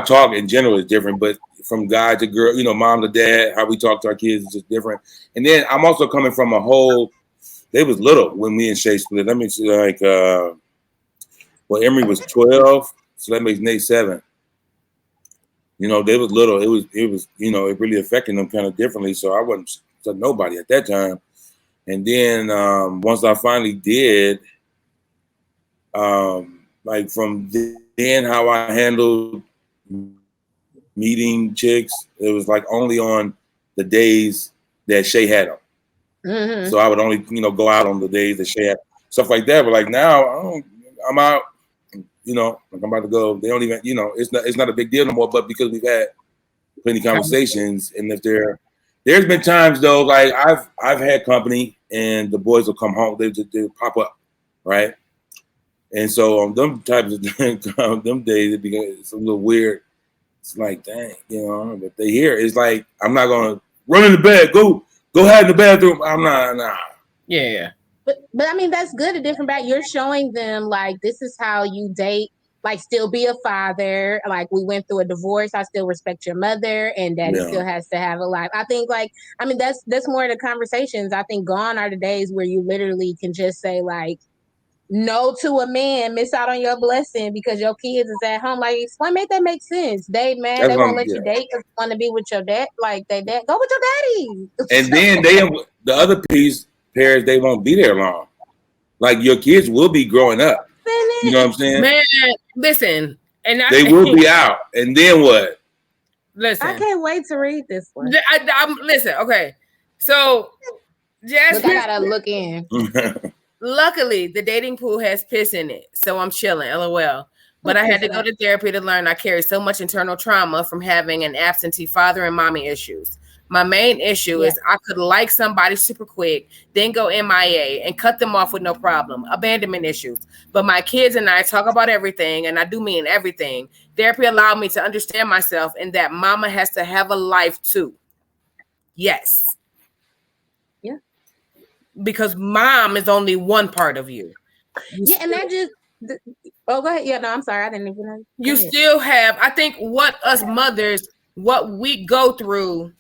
talk in general is different. But from guy to girl, mom to dad, how we talk to our kids is just different. And then I'm also coming from a whole. They was little when me and Shay split. Let me see, like, well, Emery was 12, so that makes Nate 7. They was little. It was, it really affected them kind of differently. So I wasn't to nobody at that time. And then once I finally did, like from then how I handled meeting chicks, it was like only on the days that Shay had them. Mm-hmm. So I would only, go out on the days that Shay had stuff like that. But like now, I'm out. Like I'm about to go. They don't even, it's not a big deal no more. But because we've had plenty of conversations, and if there's been times though, like I've had company, and the boys will come home. They pop up, right? And so on them types of them days, it's a little weird. It's like, dang, but they hear it's like I'm not gonna run in the bed, go hide in the bathroom. I'm not, nah. Yeah. But I mean that's good. A different back. You're showing them like this is how you date. Like still be a father. Like we went through a divorce. I still respect your mother, and daddy still has to have a life. I think that's more of the conversations. I think gone are the days where you literally can just say like no to a man, miss out on your blessing because your kids is at home. Like, explain, make that make sense. They mad, they won't let you date because they want to be with your dad. Like, they dad, go with your daddy. And then the other parents, they won't be there long. Like, your kids will be growing up. You know what I'm saying? Man, listen. And they will be out. And then what? Listen. I can't wait to read this one. Listen, okay. So, Jasmine. Look, I gotta look in. Luckily, the dating pool has piss in it, so I'm chilling, LOL. But I had to go to therapy to learn I carry so much internal trauma from having an absentee father and mommy issues. My main issue is I could like somebody super quick, then go MIA and cut them off with no problem. Abandonment issues. But my kids and I talk about everything, and I do mean everything. Therapy allowed me to understand myself and that mama has to have a life too. Yes. Yeah. Because mom is only one part of you. And that just go ahead. Yeah, no, I'm sorry. I didn't even know. You still have, I think what us mothers, what we go through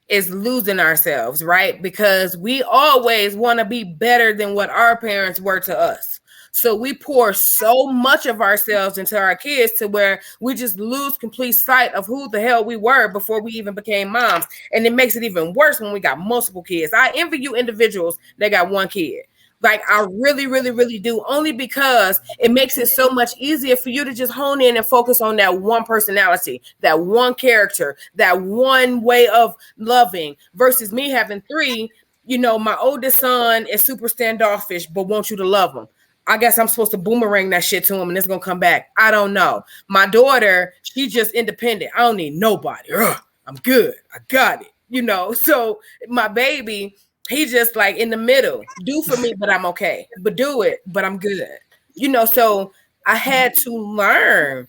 is losing ourselves, right? Because we always want to be better than what our parents were to us. So we pour so much of ourselves into our kids to where we just lose complete sight of who the hell we were before we even became moms. And it makes it even worse when we got multiple kids. I envy you individuals that got one kid. Like I really, really, really do, only because it makes it so much easier for you to just hone in and focus on that one personality, that one character, that one way of loving versus me having 3. My oldest son is super standoffish, but want you to love him. I guess I'm supposed to boomerang that shit to him and it's gonna come back. I don't know. My daughter, she's just independent. I don't need nobody. Ugh, I'm good. I got it. You know, so my baby, he just like in the middle. Do for me, but I'm okay. But do it, but I'm good. You know, so I had to learn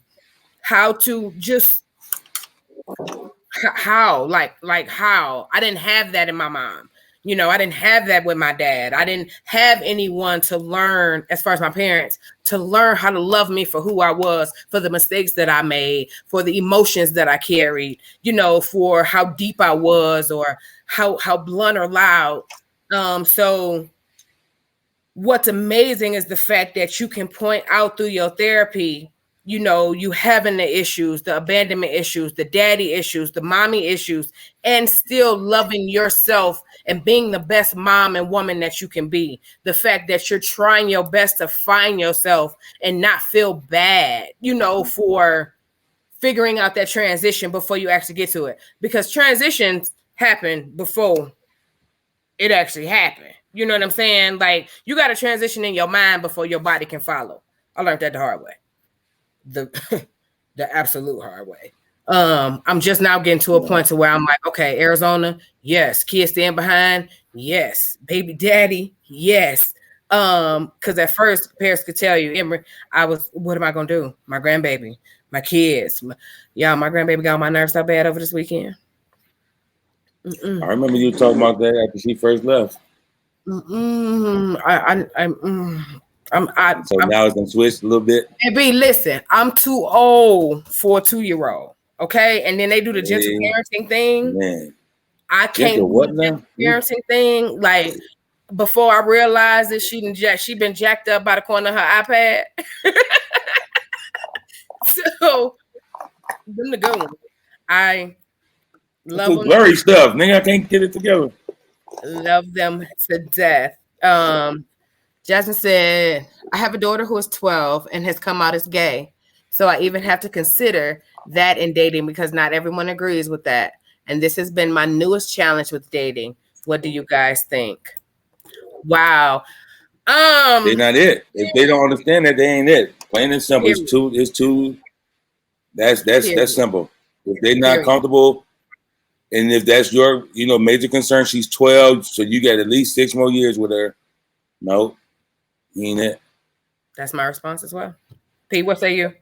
how to just how I didn't have that in my mom. You know, I didn't have that with my dad. I didn't have anyone to learn, as far as my parents, to learn how to love me for who I was, for the mistakes that I made, for the emotions that I carried, you know, for how deep I was or how blunt or loud. So what's amazing is the fact that you can point out through your therapy, you know, you having the issues, the abandonment issues, the daddy issues, the mommy issues, and still loving yourself and being the best mom and woman that you can be. The fact that you're trying your best to find yourself and not feel bad, you know, for figuring out that transition before you actually get to it. Because transitions happen before it actually happened. You know what I'm saying? Like, you got to transition in your mind before your body can follow. I learned that the hard way. The absolute hard way. I'm just now getting to a point to where I'm like, okay, Arizona, yes. Kids staying behind, yes. Baby daddy, yes. Because at first parents could tell you, Emery, what am I gonna do? My grandbaby, my kids, my grandbaby got on my nerves so bad over this weekend. I remember you talking about that after she first left. So now it's gonna switch a little bit. And B, listen, I'm too old for a 2-year-old. Okay, and then they do the gentle parenting thing. Man, I can't do the gentle parenting thing. Like, before I realized that she been jacked up by the corner of her iPad. So them the good ones. I love them. Blurry stuff, nigga. I can't get it together. Love them to death. Jasmine said, I have a daughter who is 12 and has come out as gay. So I even have to consider that in dating because not everyone agrees with that. And this has been my newest challenge with dating. What do you guys think? Wow. They're not it. If they don't understand that, they ain't it. Plain and simple. It's too. That's simple. If they're not comfortable, and if that's your, major concern, she's 12, so you got at least 6 more years with her. No, ain't it. That's my response as well. P, what say you?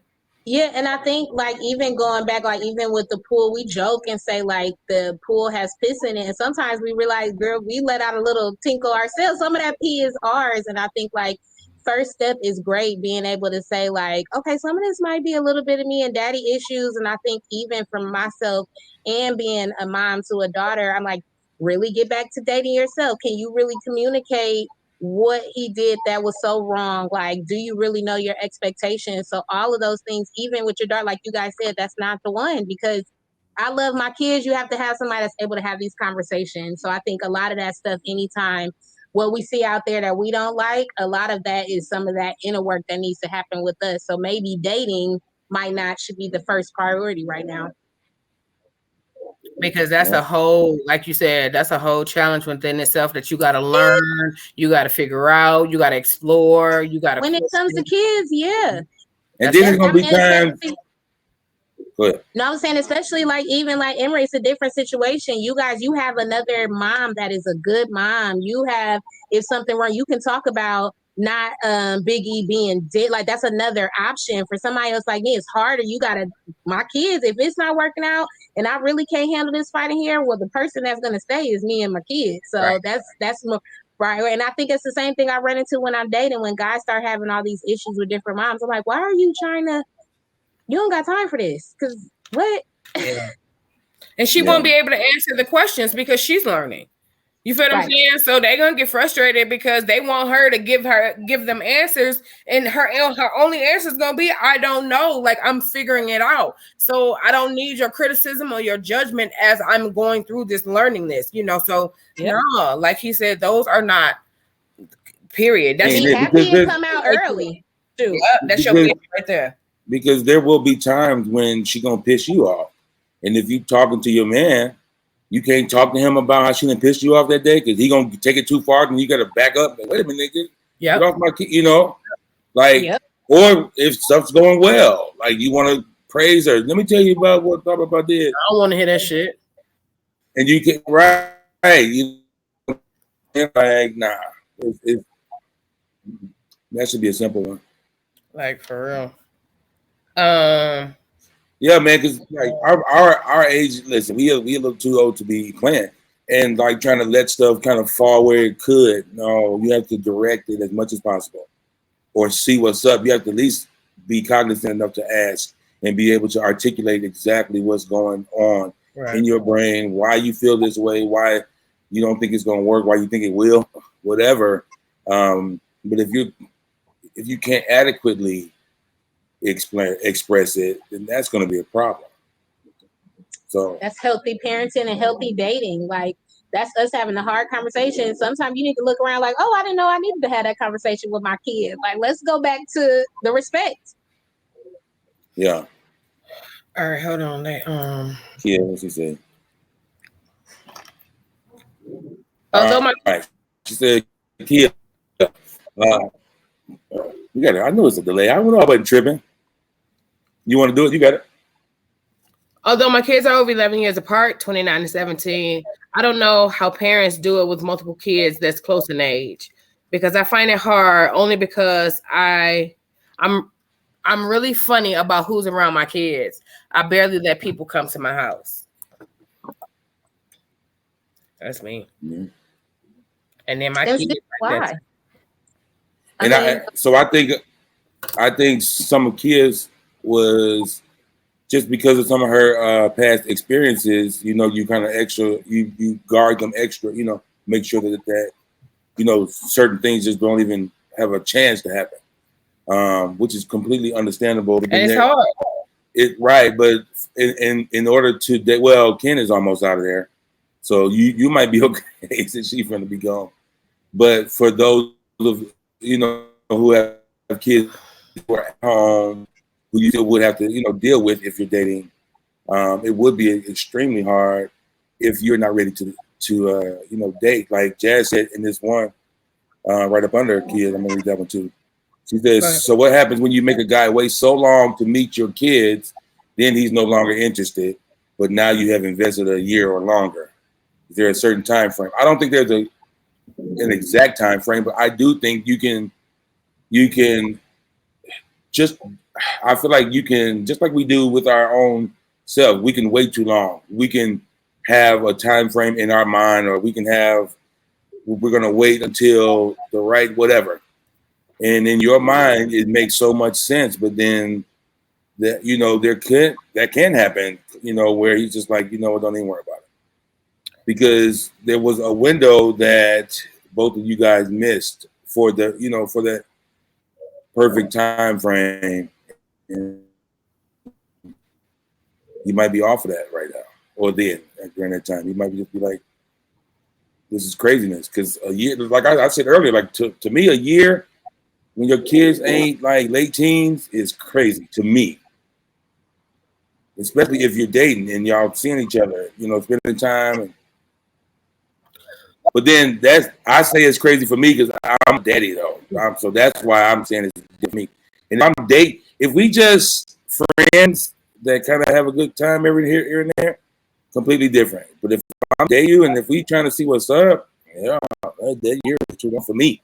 Yeah, and I think, like, even going back, like, even with the pool, we joke and say, like, the pool has piss in it. And sometimes we realize, girl, we let out a little tinkle ourselves. Some of that pee is ours. And I think, like, first step is great, being able to say, like, okay, some of this might be a little bit of me and daddy issues. And I think even from myself and being a mom to a daughter, I'm like, really get back to dating yourself. Can you really communicate what he did that was so wrong? Like, do you really know your expectations? So all of those things, even with your daughter, like you guys said, that's not the one, because I love my kids. You have to have somebody that's able to have these conversations. So I think a lot of that stuff, anytime what we see out there that we don't like, a lot of that is some of that inner work that needs to happen with us. So maybe dating should be the first priority right now. Because that's a whole, like you said, that's a whole challenge within itself that you got to learn, you got to figure out, you got to explore, you got to. When it comes to kids, yeah. And then there's gonna be times. No, I'm saying, especially like, even like Emery, it's a different situation. You guys, you have another mom that is a good mom. You have, if something wrong, you can talk about not Biggie being dead. Like, that's another option for somebody else. Like me, it's harder. You gotta, my kids, if it's not working out and I really can't handle this fighting here, well, the person that's gonna stay is me and my kids. So that's more right. And I think it's the same thing I run into when I'm dating. When guys start having all these issues with different moms, I'm like, why are you trying to? You don't got time for this, because what? Yeah. And she won't be able to answer the questions because she's learning. You feel what I'm saying? So they're gonna get frustrated because they want her to give them answers, and her only answer is gonna be, I don't know. Like, I'm figuring it out. So I don't need your criticism or your judgment as I'm going through this, learning this. So no, like he said, those are not. Period. That's happy to come out early. Yep, that's your right there. Because there will be times when she's gonna piss you off, and if you talking to your man, you can't talk to him about how she done pissed you off that day because he gonna take it too far, and you gotta back up. Like, wait a minute, nigga. Get off my kid, Like, or if stuff's going well, like you want to praise her. Let me tell you about what Papa did. I don't want to hear that shit. And you can you like nah. That should be a simple one. Like for real. Yeah, man, because like our age, listen, we a little too old to be playing and like trying to let stuff kind of fall where it could. No, you have to direct it as much as possible, or see what's up. You have to at least be cognizant enough to ask and be able to articulate exactly what's going on in your brain, why you feel this way, why you don't think it's going to work, why you think it will, whatever. But if you can't adequately express it, then that's going to be a problem. So that's healthy parenting and healthy dating. Like that's us having a hard conversation. Sometimes you need to look around like, oh, I didn't know I needed to have that conversation with my kid. Like, let's go back to the respect. Yeah. All right, hold on. Yeah, what's he say? She said, Kia. You got it. I know it's a delay. I don't know about tripping. You want to do it? You got it. Although my kids are over 11 years apart, 29 and 17, I don't know how parents do it with multiple kids that's close in age, because I find it hard only because I'm really funny about who's around my kids. I barely let people come to my house. That's me. Mm-hmm. And then my kids. Why? And I think some of kids was just because of some of her past experiences, you know, you kind of you guard them extra, you know, make sure that you know, certain things just don't even have a chance to happen, which is completely understandable. And it's hard. But in order to, well, Ken is almost out of there, so you might be okay since she's going to be gone. But for those of you know who have kids who are at home, who you still would have to, you know, deal with if you're dating, it would be extremely hard if you're not ready to you know, date. Like Jazz said in this one, right up under her kid. I'm gonna read that one too. She says, so what happens when you make a guy wait so long to meet your kids, then he's no longer interested, but now you have invested a year or longer? Is there a certain time frame? I don't think there's an exact time frame, but I do think you can just, I feel like you can, just like we do with our own self, we can wait too long. We can have a time frame in our mind, or we can have, we're going to wait until the right whatever. And in your mind, it makes so much sense. But then that, you know, that can happen, you know, where he's just like, you know what, don't even worry about it. Because there was a window that both of you guys missed for the, you know, for that perfect time frame. And you might be off of that right now, or then during that time, you might just be like, this is craziness. Because a year, like I said earlier, like to me, a year when your kids ain't like late teens is crazy to me. Especially if you're dating and y'all seeing each other, you know, spending time. But then I say it's crazy for me because I'm daddy though. So that's why I'm saying it's different for me. And if we just friends that kind of have a good time every here and there, completely different. But if I'm dating you and if we trying to see what's up, yeah, that year is too long for me.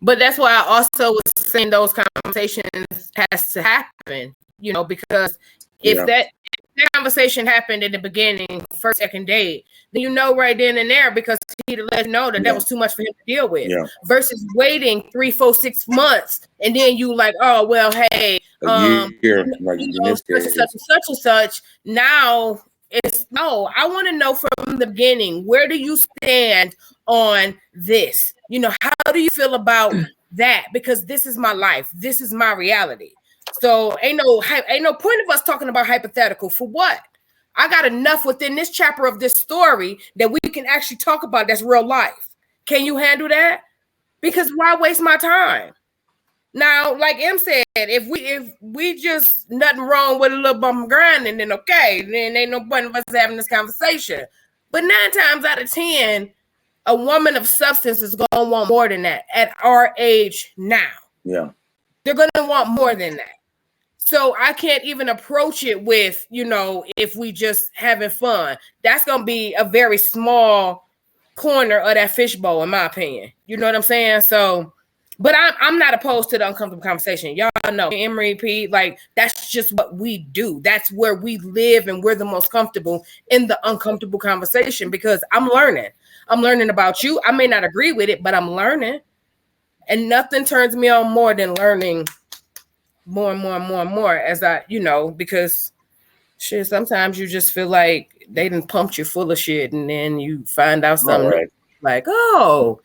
But that's why I also was saying those conversations has to happen, you know, because if that conversation happened in the beginning, first, second date, then you know right then and there, because he let know that was too much for him to deal with. Yeah. Versus waiting 3, 4, 6 months, and then you like, oh well, hey, year, like, you know, such and such. Now it's no. I want to know from the beginning, where do you stand on this? You know, how do you feel about that? Because this is my life. This is my reality. So ain't no point of us talking about hypothetical for what? I got enough within this chapter of this story that we can actually talk about that's real life. Can you handle that? Because why waste my time? Now, like M said, if we just nothing wrong with a little bump grinding, then okay, then ain't no point of us having this conversation. But 9 times out of 10, a woman of substance is gonna want more than that at our age now. Yeah. They're going to want more than that. So I can't even approach it with, if we just having fun. That's going to be a very small corner of that fishbowl, in my opinion. You know what I'm saying? So, but I'm not opposed to the uncomfortable conversation. Y'all know, Emery P, like, that's just what we do. That's where we live, and we're the most comfortable in the uncomfortable conversation, because I'm learning. I'm learning about you. I may not agree with it, but I'm learning. And nothing turns me on more than learning more and more and more and more as I, because shit, sometimes you just feel like they done pumped you full of shit, and then you find out something like, oh,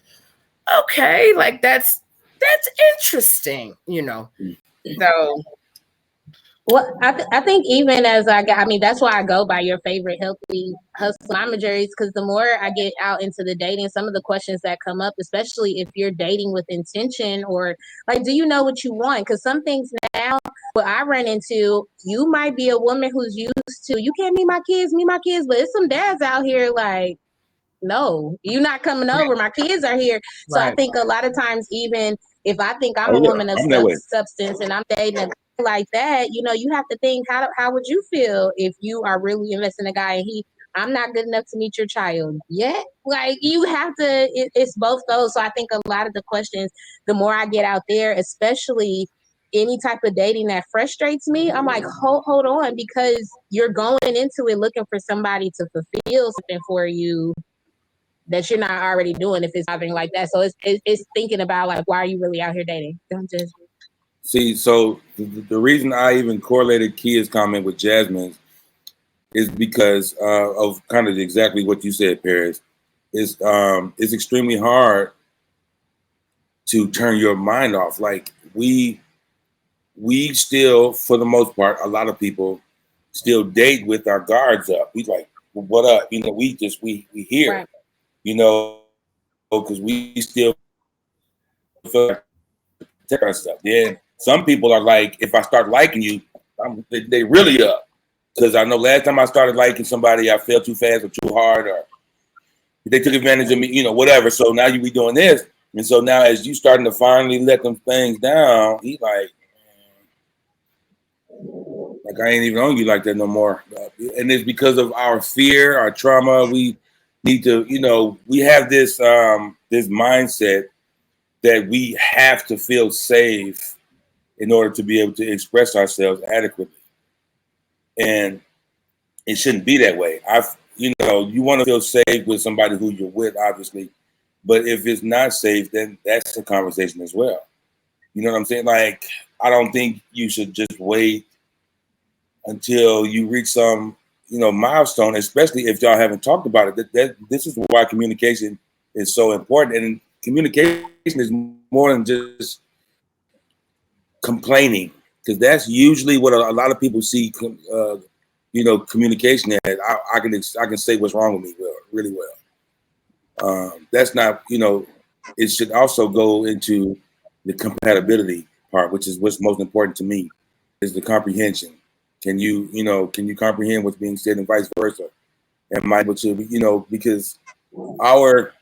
okay, like that's interesting, So, well, I think even as that's why I go by your favorite healthy hustle mama jerseys, because the more I get out into the dating, some of the questions that come up, especially if you're dating with intention, or like, do you know what you want? Because some things now, what I run into, you might be a woman who's used to, you can't meet my kids, but it's some dads out here like, no, you're not coming over. My kids are here. So I think a lot of times, even if I think I'm a woman of substance and I'm dating a guy like that, you have to think, how would you feel if you are really investing in a guy and I'm not good enough to meet your child yet? Like, you have to, it's both those. So I think a lot of the questions, the more I get out there, especially any type of dating that frustrates me, I'm like, hold on, because you're going into it looking for somebody to fulfill something for you that you're not already doing if it's something like that. So it's thinking about, like, why are you really out here dating? Don't just see. So the reason I even correlated Kia's comment with Jasmine's is because of kind of exactly what you said, Paris. It's extremely hard to turn your mind off. Like, we still, for the most part, a lot of people still date with our guards up. We like, what up? We here, right. Because we still feel like protect ourselves. Then some people are like, if I start liking you, they really up. Because I know last time I started liking somebody, I fell too fast or too hard, or they took advantage of me, whatever. So now you be doing this. And so now as you starting to finally let them things down, he like I ain't even on you like that no more. And it's because of our fear, our trauma. We need to, we have this this mindset that we have to feel safe in order to be able to express ourselves adequately. And it shouldn't be that way. You want to feel safe with somebody who you're with, obviously. But if it's not safe, then that's a conversation as well. You know what I'm saying? Like, I don't think you should just wait until you reach some, milestone, especially if y'all haven't talked about it. This is why communication is so important. And communication is more than just complaining, because that's usually what a lot of people see, communication as. I can say what's wrong with me really well. That's not, it should also go into the compatibility part, which is what's most important to me, is the comprehension. Can you comprehend what's being said, and vice versa? Am I able to, because our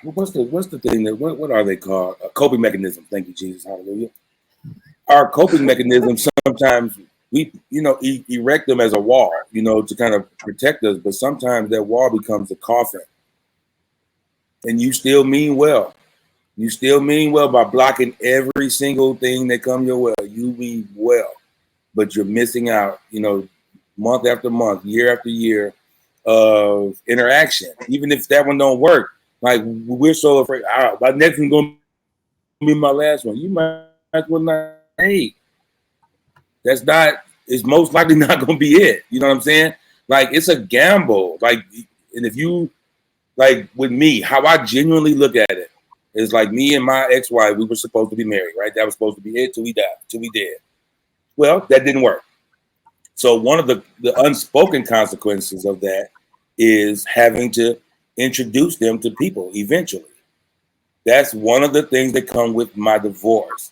what's the thing that what are they called? A coping mechanism. Thank you, Jesus. Hallelujah. Our coping mechanisms, sometimes we, erect them as a wall, to kind of protect us, but sometimes that wall becomes a coffin. And you still mean well. You still mean well by blocking every single thing that comes your way. You mean well, but you're missing out, month after month, year after year of interaction. Even if that one don't work, like, we're so afraid, my next one's gonna be my last one. You might as well not. Hey, it's most likely not gonna be it. You know what I'm saying? Like, it's a gamble. Like, and if you, like, with me, how I genuinely look at it is like, me and my ex-wife, we were supposed to be married, right? That was supposed to be it till we died, till we dead. Well, that didn't work. So one of the unspoken consequences of that is having to introduce them to people eventually. That's one of the things that come with my divorce.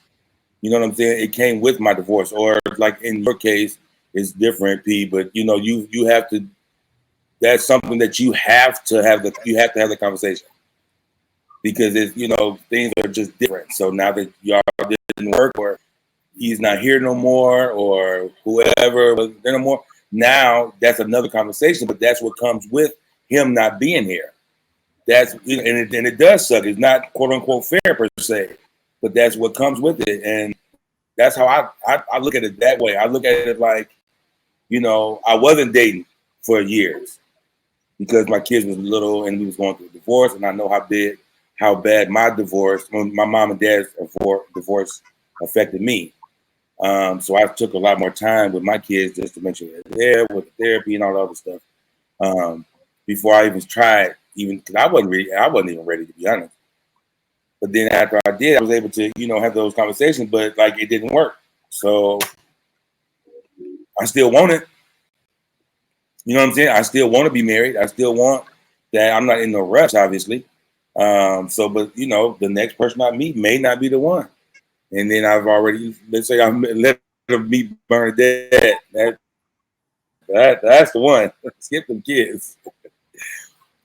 You know what I'm saying? It came with my divorce, or like in your case, it's different, P. But you have to. That's something that you have to have the conversation. because it's, you know, things are just different. So now that y'all didn't work, or he's not here no more, or whoever was there no more, now that's another conversation. But that's what comes with him not being here. That's, you know, and it does suck. It's not quote unquote fair per se, but that's what comes with it. And that's how I look at it that way. I look at it like, you know, I wasn't dating for years because my kids was little and we was going through a divorce, and I know how bad my mom and dad's divorce affected me. So I took a lot more time with my kids just to make sure they're there with therapy and all the other stuff. Before I even tried, because I wasn't even ready, to be honest. But then after I did, I was able to, you know, have those conversations, but like it didn't work. So I still want it. You know what I'm saying? I still want to be married. I still want that. I'm not in no rush, obviously. But you know, the next person I meet may not be the one. And then I've already, let's say I let them meet Bernadette. That's the one. Skip them kids.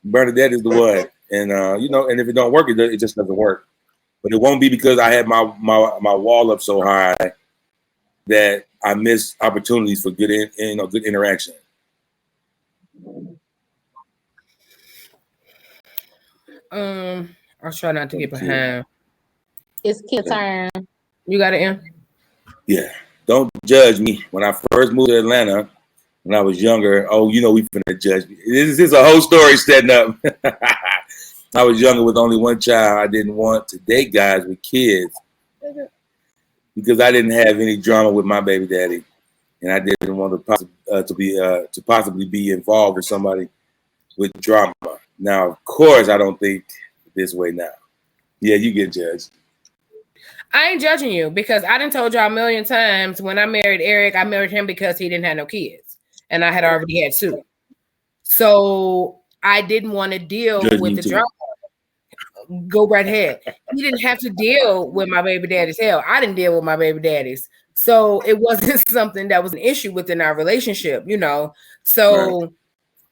Bernadette is the one. And you know, and if it don't work, it just doesn't work. But it won't be because I had my wall up so high that I miss opportunities for good interaction. I was trying not to get behind. It's Kim's turn. You got it, Em? Yeah. Don't judge me. When I first moved to Atlanta, when I was younger, oh, you know, we finna judge me. This is a whole story setting up. I was younger with only one child. I didn't want to date guys with kids because I didn't have any drama with my baby daddy, and I didn't want to possibly be involved with somebody with drama. Now, of course, I don't think this way now. Yeah, you get judged. I ain't judging you because I done told y'all a million times when I married Eric, I married him because he didn't have no kids, and I had already had 2. So I didn't want to deal with the drama. Go right ahead. He didn't have to deal with my baby daddy's hell. I didn't deal with my baby daddy's. So it wasn't something that was an issue within our relationship, you know. So, right.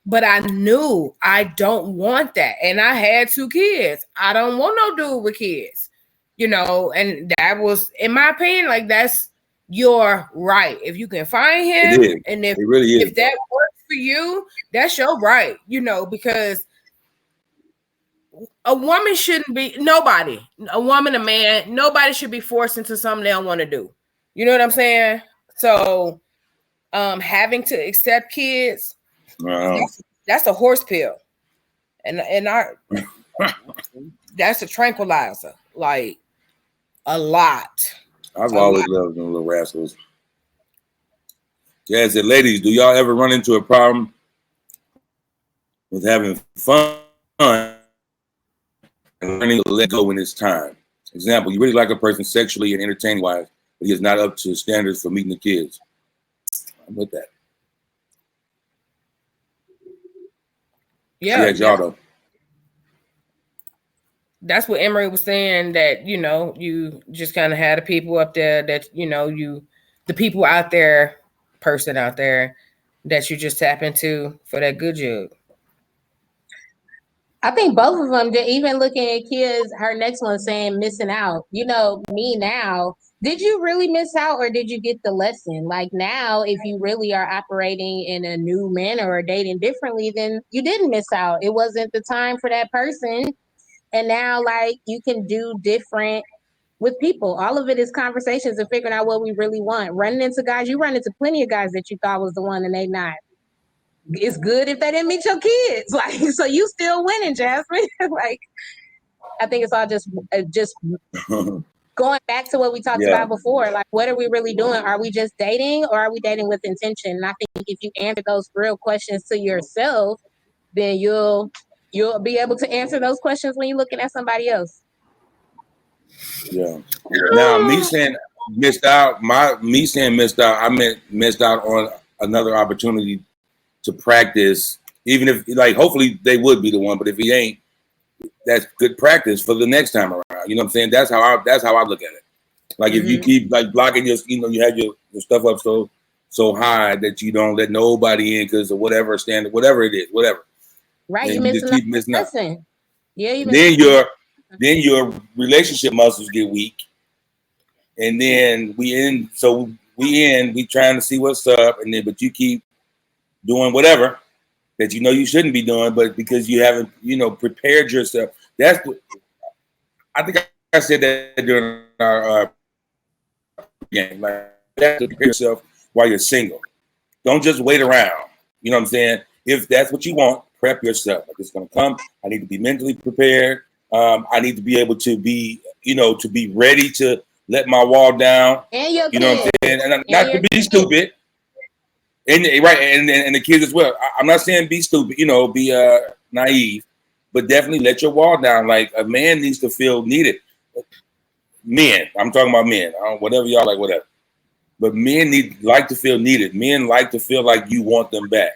But I knew I don't want that. And I had 2 kids. I don't want no dude with kids, you know. And that was, in my opinion, like that's your right. If you can find him, and if that works for you, that's your right, you know, because a woman shouldn't be, a woman, a man, nobody should be forced into something they don't want to do. You know what I'm saying? So having to accept kids, that's a horse pill. And that's a tranquilizer, like a lot. I've always loved them little rascals. Yeah, said, ladies, do y'all ever run into a problem with having fun and learning to let go when it's time? Example, you really like a person sexually and entertaining wise, but he is not up to standards for meeting the kids. I'm with that. Yeah, y'all though. That's what Emery was saying, that, you know, you just kind of had the people up there that, you know, the people out there, person out there that you just tap into for that good job. I think both of them, even looking at kids, her next one saying missing out. You know, me now, did you really miss out or did you get the lesson? Like now, if you really are operating in a new manner or dating differently, then you didn't miss out. It wasn't the time for that person. And now, like, you can do different with people. All of it is conversations and figuring out what we really want. Running into guys, you run into plenty of guys that you thought was the one and they not. It's good if they didn't meet your kids. Like, so you still winning, Jasmine. Like, I think it's all just going back to what we talked about before. Like, what are we really doing? Are we just dating or are we dating with intention? And I think if you answer those real questions to yourself, then you'll be able to answer those questions when you're looking at somebody else. Yeah. Now, me saying missed out, I meant missed out on another opportunity to practice, even if, like, hopefully they would be the one, but if he ain't, that's good practice for the next time around. You know what I'm saying? That's how I look at it. Like, if you keep like blocking your, you know, you have your stuff up so high that you don't let nobody in because of whatever standard, whatever it is, whatever. Right, and you just keep missing out. Yeah, then then your relationship muscles get weak, and then we end. So we trying to see what's up, and then but you keep doing whatever that you know you shouldn't be doing, but because you haven't, prepared yourself. I think I said that during our game. Like, you have to prepare yourself while you're single. Don't just wait around. You know what I'm saying? If that's what you want, prep yourself. Like, it's going to come. I need to be mentally prepared. I need to be able to be, to be ready to let my wall down. And your You know what I'm saying? And not to be stupid. And right, and the kids as well. I'm not saying be stupid, be naive, but definitely let your wall down. Like, a man needs to feel needed. Men, I'm talking about men. Whatever y'all like, whatever. But men like to feel needed. Men like to feel like you want them back.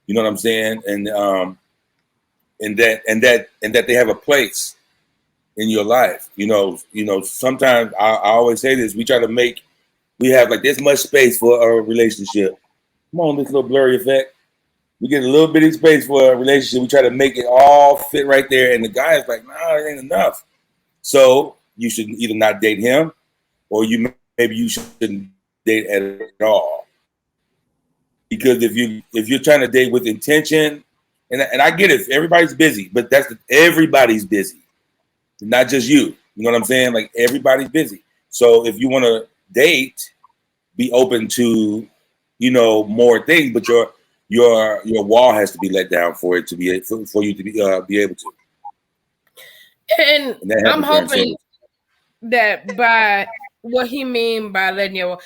You know what I'm saying? And that they have a place in your life. Sometimes I always say this. We have like this much space for a relationship. Come on, this little blurry effect. We get a little bitty space for a relationship. We try to make it all fit right there. And the guy is like, nah, it ain't enough. So you should either not date him, or maybe you shouldn't date at all. Because if you're trying to date with intention, and I get it, everybody's busy, but everybody's busy, not just you. You know what I'm saying? Like, everybody's busy. So if you want to date, be open to, more things, but your wall has to be let down for it to be for you to be able to. And I'm hoping that by what he mean by letting your,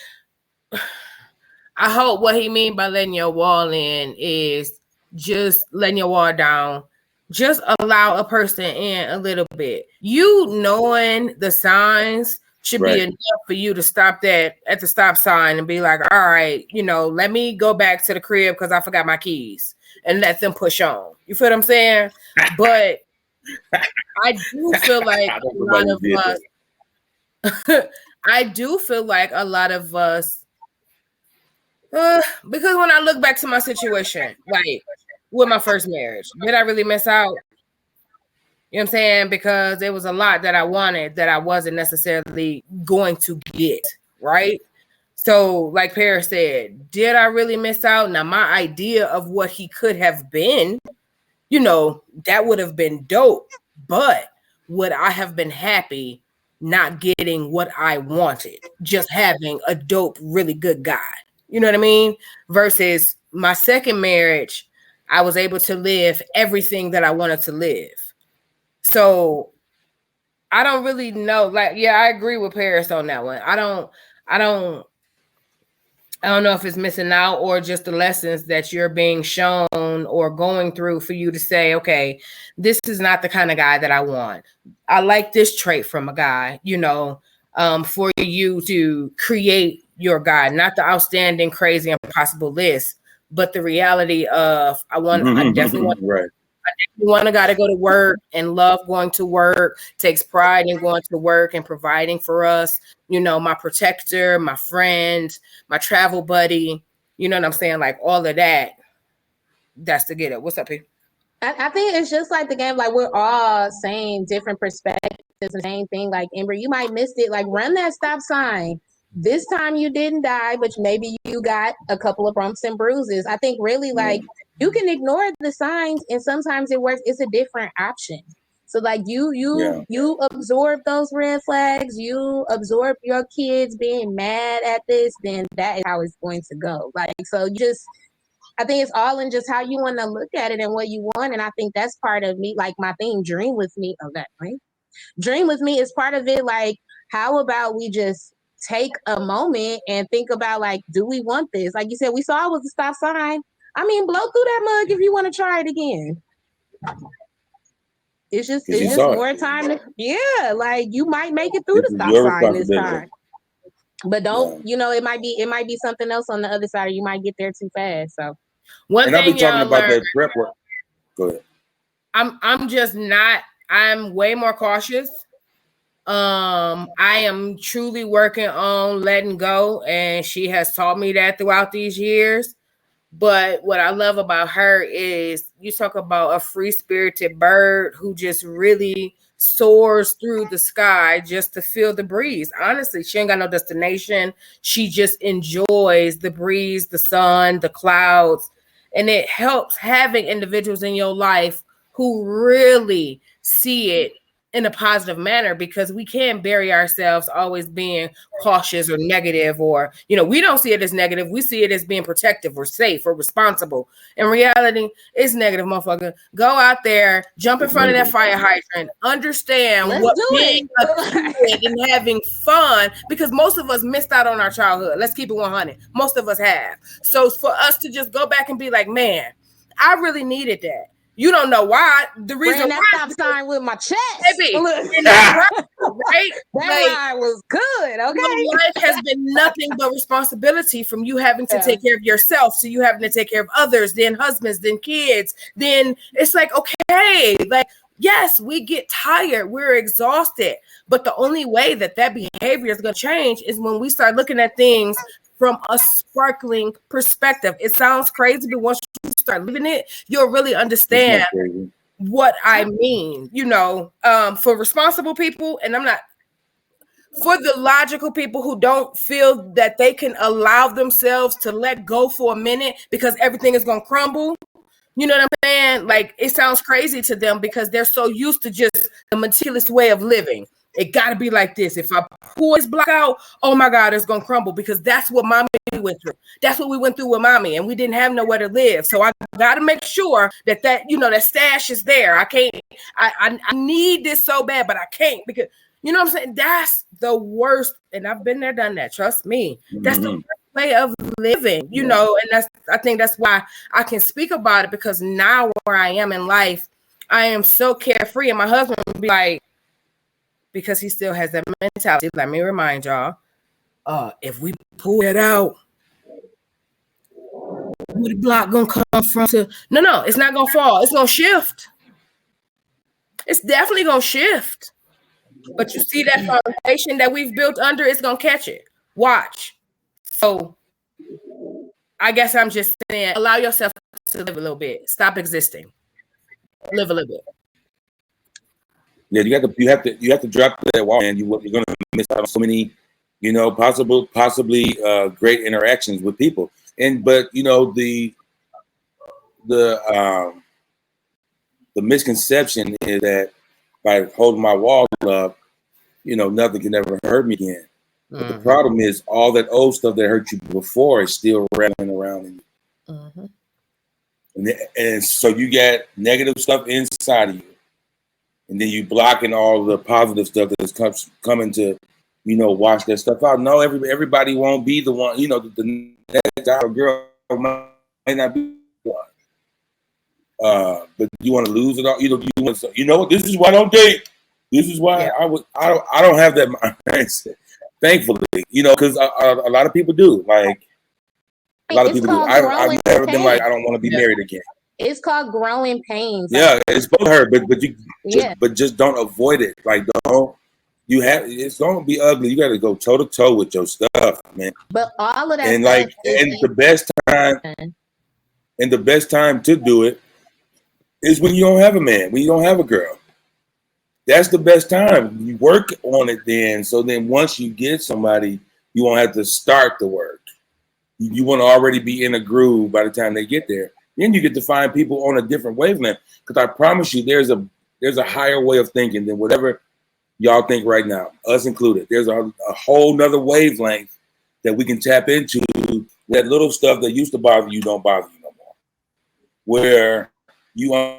I hope what he mean by letting your wall in is just letting your wall down. Just allow a person in a little bit. You knowing the signs should be enough for you to stop that at the stop sign and be like, all right, let me go back to the crib because I forgot my keys, and let them push on. You feel what I'm saying? But I do feel like a lot of us, I do feel like a lot of us, because when I look back to my situation, like with my first marriage, did I really miss out? You know what I'm saying? Because there was a lot that I wanted that I wasn't necessarily going to get, right? So, like Paris said, did I really miss out? Now, my idea of what he could have been, that would have been dope. But would I have been happy not getting what I wanted? Just having a dope, really good guy. You know what I mean? Versus my second marriage, I was able to live everything that I wanted to live. So I don't really know. Like, yeah, I agree with Paris on that one. I don't know if it's missing out or just the lessons that you're being shown or going through for you to say, okay, this is not the kind of guy that I want. I like this trait from a guy, for you to create your guy, not the outstanding, crazy, impossible list, but the reality of I definitely want right. One got to go to work and love going to work, takes pride in going to work and providing for us. My protector, my friend, my travel buddy. You know what I'm saying? Like, all of that. That's to get it. What's up, P? I think it's just like the game. Like, we're all saying different perspectives and same thing. Like, Amber, you might miss it. Like, run that stop sign. This time you didn't die, but maybe you got a couple of bumps and bruises. I think really, like, you can ignore the signs, and sometimes it works. It's a different option. So, like, you absorb those red flags, you absorb your kids being mad at this, then that is how it's going to go. Like, so I think it's all in just how you want to look at it and what you want. And I think that's part of me, like my thing, dream with me. Okay, right? Dream with me is part of it. Like, how about we just take a moment and think about, like, do we want this? Like you said, we saw it was a stop sign. I mean, blow through that mug if you want to try it again. It's just more time. Yeah, like, you might make it through the stop sign this time. But don't, it might be something else on the other side, or you might get there too fast. So one thing I'll be talking about that prep work. Go ahead. I'm way more cautious. I am truly working on letting go, and she has taught me that throughout these years. But what I love about her is you talk about a free-spirited bird who just really soars through the sky just to feel the breeze. Honestly, she ain't got no destination. She just enjoys the breeze, the sun, the clouds. And it helps having individuals in your life who really see it in a positive manner, because we can't bury ourselves always being cautious or negative, or, we don't see it as negative. We see it as being protective or safe or responsible. In reality, it's negative, motherfucker. Go out there, jump in front of that fire hydrant, understand Let's what do being it. a kid and having fun, because most of us missed out on our childhood. Let's keep it 100. Most of us have. So for us to just go back and be like, man, I really needed that. You don't know why. The reason Ran that why stop sign with my chest. baby, Look. right? That ride was good. Okay. Your life has been nothing but responsibility, from you having to take care of yourself to you having to take care of others, then husbands, then kids. Then it's like, okay, like, yes, we get tired, we're exhausted, but the only way that behavior is going to change is when we start looking at things from a sparkling perspective. It sounds crazy, but once you start living it, you'll really understand what I mean. For responsible people, and I'm not, for the logical people who don't feel that they can allow themselves to let go for a minute because everything is going to crumble. You know what I'm saying? Like, it sounds crazy to them because they're so used to just the meticulous way of living. It got to be like this. If I pull this block out, oh my God, it's going to crumble, because that's what mommy went through. That's what we went through with mommy, and we didn't have nowhere to live. So I got to make sure that that stash is there. I can't, I need this so bad, but I can't, because, you know what I'm saying? That's the worst. And I've been there, done that. Trust me. That's the worst way of living, and I think that's why I can speak about it, because now where I am in life, I am so carefree. And my husband would be like, because he still has that mentality. Let me remind y'all, if we pull it out, where the block gonna come from? No, it's not gonna fall. It's gonna shift. It's definitely gonna shift. But you see that foundation that we've built under, it's gonna catch it. Watch. So I guess I'm just saying, allow yourself to live a little bit. Stop existing. Live a little bit. Yeah, you have to drop that wall, and you're going to miss out on so many, possibly great interactions with people. But the misconception is that by holding my wall up, nothing can ever hurt me again. But the problem is all that old stuff that hurt you before is still rattling around in you. And so you got negative stuff inside of you. And then you blocking all the positive stuff that's coming to, wash that stuff out. No, everybody won't be the one. The next guy or girl might not be the one. But you want to lose it all. This is why I don't date. This is why I don't have that mindset. Thankfully, because a lot of people do. Like, a lot of people do. I've never been like, I don't want to be married again. It's called growing pains. Yeah, it's supposed to hurt, but just don't avoid it. Like, it's gonna be ugly. You got to go toe to toe with your stuff, man. But all of that, and the best time to do it is when you don't have a man, when you don't have a girl. That's the best time. You work on it then. So then once you get somebody, you won't have to start the work. You want to already be in a groove by the time they get there. Then you get to find people on a different wavelength. Because I promise you, there's a higher way of thinking than whatever y'all think right now, us included. There's a whole nother wavelength that we can tap into. That little stuff that used to bother you don't bother you no more. Where you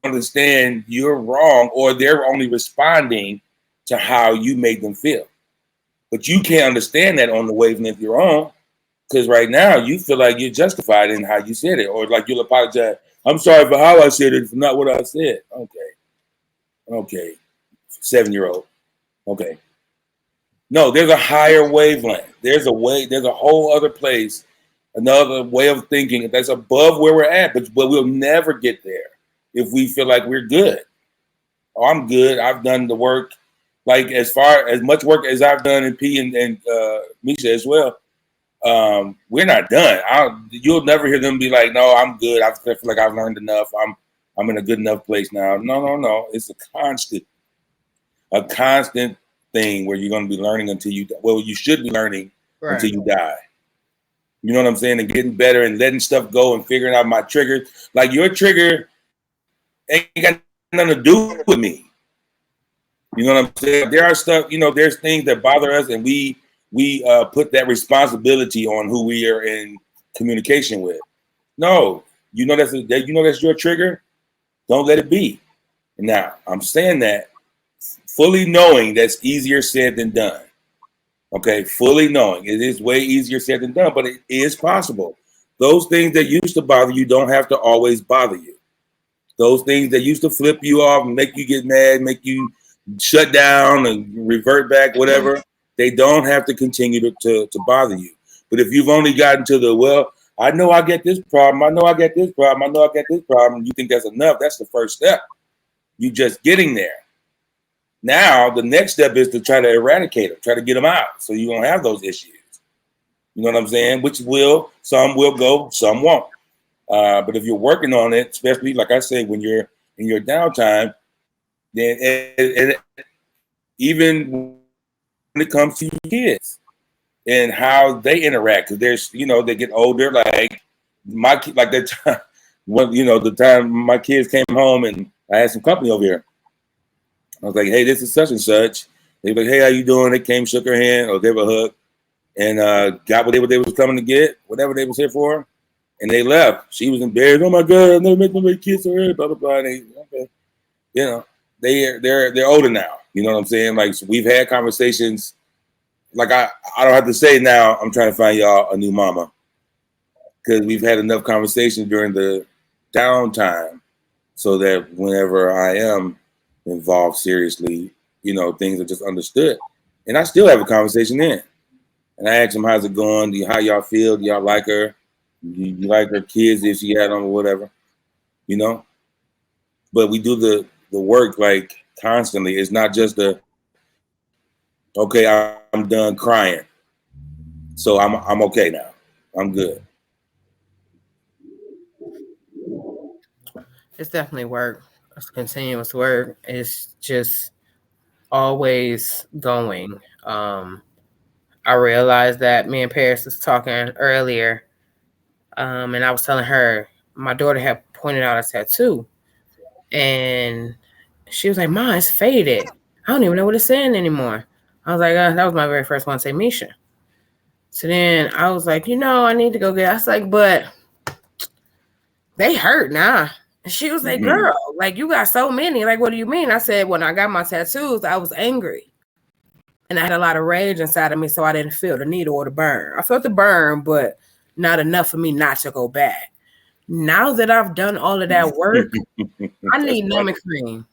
understand you're wrong, or they're only responding to how you make them feel. But you can't understand that on the wavelength you're on, because right now you feel like you're justified in how you said it, or like you'll apologize. I'm sorry for how I said it, for not what I said. Okay. 7-year-old. Okay. No, there's a higher wavelength. There's a whole other place, another way of thinking that's above where we're at, but we'll never get there if we feel like we're good. Oh, I'm good. I've done the work. Like, as much work as I've done in P and Misha as well, we're not done. You'll never hear them be like, no, I'm good. I feel like I've learned enough. I'm in a good enough place now. No. It's a constant. a constant thing where you're going to be learning until you should be learning until you die. You know what I'm saying? And getting better and letting stuff go and figuring out my triggers. Like your trigger ain't got nothing to do with me. You know what I'm saying? There are stuff, there's things that bother us, and we put that responsibility on who we are in communication with. No, that's your trigger. Don't let it be. Now, I'm saying that fully knowing that's easier said than done. Okay, fully knowing it is way easier said than done, but it is possible. Those things that used to bother you don't have to always bother you. Those things that used to flip you off and make you get mad, make you shut down and revert back, whatever, they don't have to continue to bother you. But if you've only gotten to I know I get this problem, I know I get this problem, I know I get this problem, you think that's enough, that's the first step. You just getting there. Now, the next step is to try to eradicate them, try to get them out so you don't have those issues. You know what I'm saying? Some will go, some won't. But if you're working on it, especially, like I say, when you're in your downtime, then even when it comes to kids and how they interact, because there's, they get older, like that time, the time my kids came home and I had some company over here. I was like, hey, this is such and such. They were like, hey, how you doing? They came, shook her hand, or gave her a hug, and got what they was coming to get, whatever they was here for, and they left. She was embarrassed. Oh my God, I never make my kids her, blah blah blah. And they're older now. You know what I'm saying? Like, so we've had conversations. Like I don't have to say now, I'm trying to find y'all a new mama, because we've had enough conversations during the downtime, so that whenever I am involved seriously, things are just understood. And I still have a conversation then. And I ask them, how's it going? How y'all feel? Do y'all like her? You like her kids if she had them or whatever? But we do the work like constantly. It's not just okay, I'm done crying, so I'm okay now. I'm good. It's definitely work. It's continuous work. It's just always going. I realized that me and Paris was talking earlier, and I was telling her my daughter had pointed out a tattoo, and she was like, "Mom, it's faded. I don't even know what it's saying anymore." I was like, that was my very first one, say Misha. So then I was like, I need to go get. I was like, but they hurt now. And she was like, girl, like, you got so many. Like, what do you mean? I said, when I got my tattoos, I was angry. And I had a lot of rage inside of me, so I didn't feel the needle or the burn. I felt the burn, but not enough for me not to go back. Now that I've done all of that work, I need numbing cream.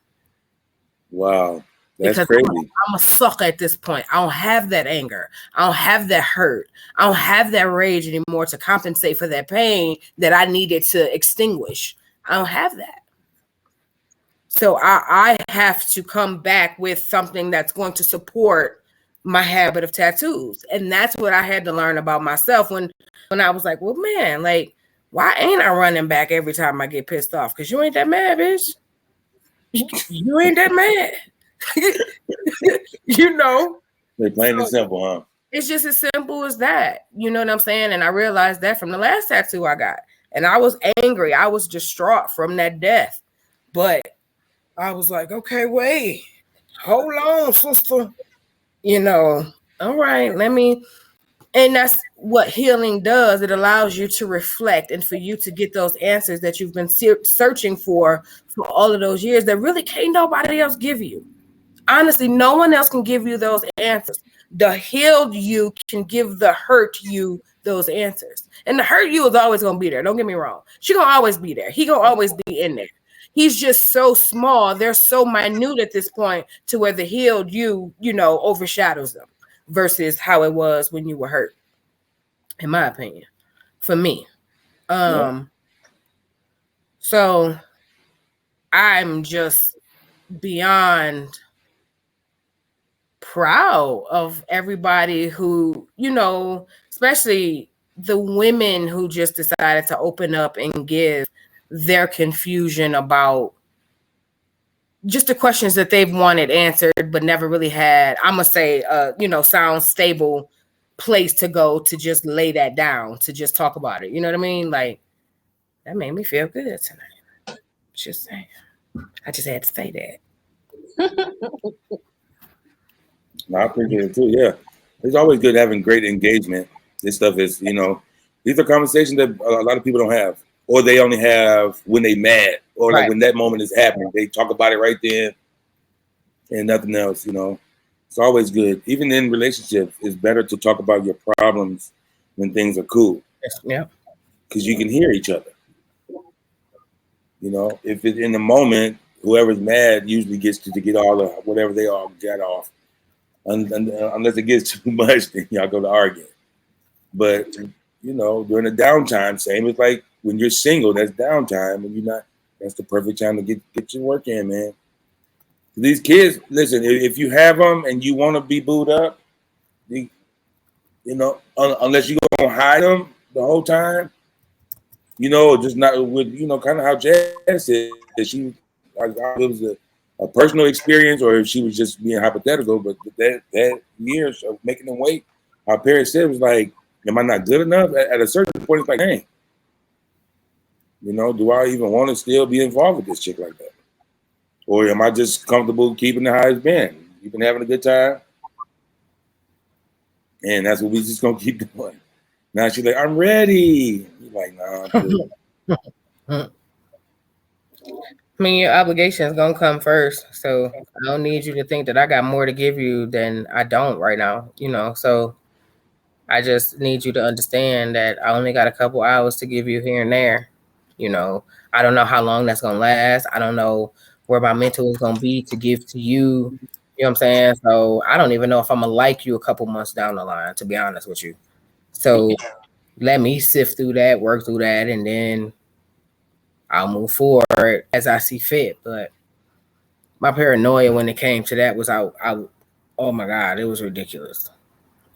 Wow. That's crazy. I'm a sucker at this point. I don't have that anger. I don't have that hurt. I don't have that rage anymore to compensate for that pain that I needed to extinguish. I don't have that. So I have to come back with something that's going to support my habit of tattoos. And that's what I had to learn about myself when I was like, well, man, like, why ain't I running back every time I get pissed off? Because you ain't that mad, bitch. You ain't that mad. They're plain and simple, huh? It's just as simple as that. You know what I'm saying? And I realized that from the last tattoo I got. And I was angry. I was distraught from that death. But I was like, okay, wait. Hold on, sister. All right, let me. And that's what healing does. It allows you to reflect and for you to get those answers that you've been searching for all of those years that really can't nobody else give you. Honestly, no one else can give you those answers. The healed you can give the hurt you those answers. And the hurt you is always going to be there. Don't get me wrong. She going to always be there. He going to always be in there. He's just so small. They're so minute at this point to where the healed you, overshadows them versus how it was when you were hurt, in my opinion, for me. So I'm just beyond proud of everybody who, especially the women who just decided to open up and give their confusion about just the questions that they've wanted answered, but never really had, I'm gonna say, sound stable place to go to just lay that down, to just talk about it. You know what I mean? Like, that made me feel good tonight. Just saying. I just had to say that. No, I appreciate it too. Yeah, it's always good having great engagement. This stuff is, these are conversations that a lot of people don't have, or they only have when they mad, or like when that moment is happening. They talk about it right then, and nothing else. It's always good. Even in relationships, it's better to talk about your problems when things are cool. Yeah, because you can hear each other. If it's in the moment, whoever's mad usually gets to get all of whatever they all got off. Unless it gets too much, then y'all go to arguing. But during the downtime, same as like when you're single, that's downtime, and that's the perfect time to get your work in, man. These kids, listen, if you have them and you want to be booed up, unless you're gonna hide them the whole time, just not with kind of how Jazz said she, like, it was a personal experience, or if she was just being hypothetical. But that years of making them wait, our parents said, was like, am I not good enough? At a certain point, it's like, dang, do I even want to still be involved with this chick like that? Or am I just comfortable keeping the highest been? You've been having a good time, and that's what we just gonna keep doing. Now she's like, I'm ready. You're like, nah, I'm good. I mean, your obligation is gonna come first, so I don't need you to think that I got more to give you than I don't right now. So I just need you to understand that I only got a couple hours to give you here and there. I don't know how long that's gonna last. I don't know where my mental is gonna be to give to you. You know what I'm saying? So I don't even know if I'm gonna like you a couple months down the line, to be honest with you. So let me sift through that, work through that, and then I'll move forward as I see fit. But my paranoia when it came to that was out. Oh my God, it was ridiculous.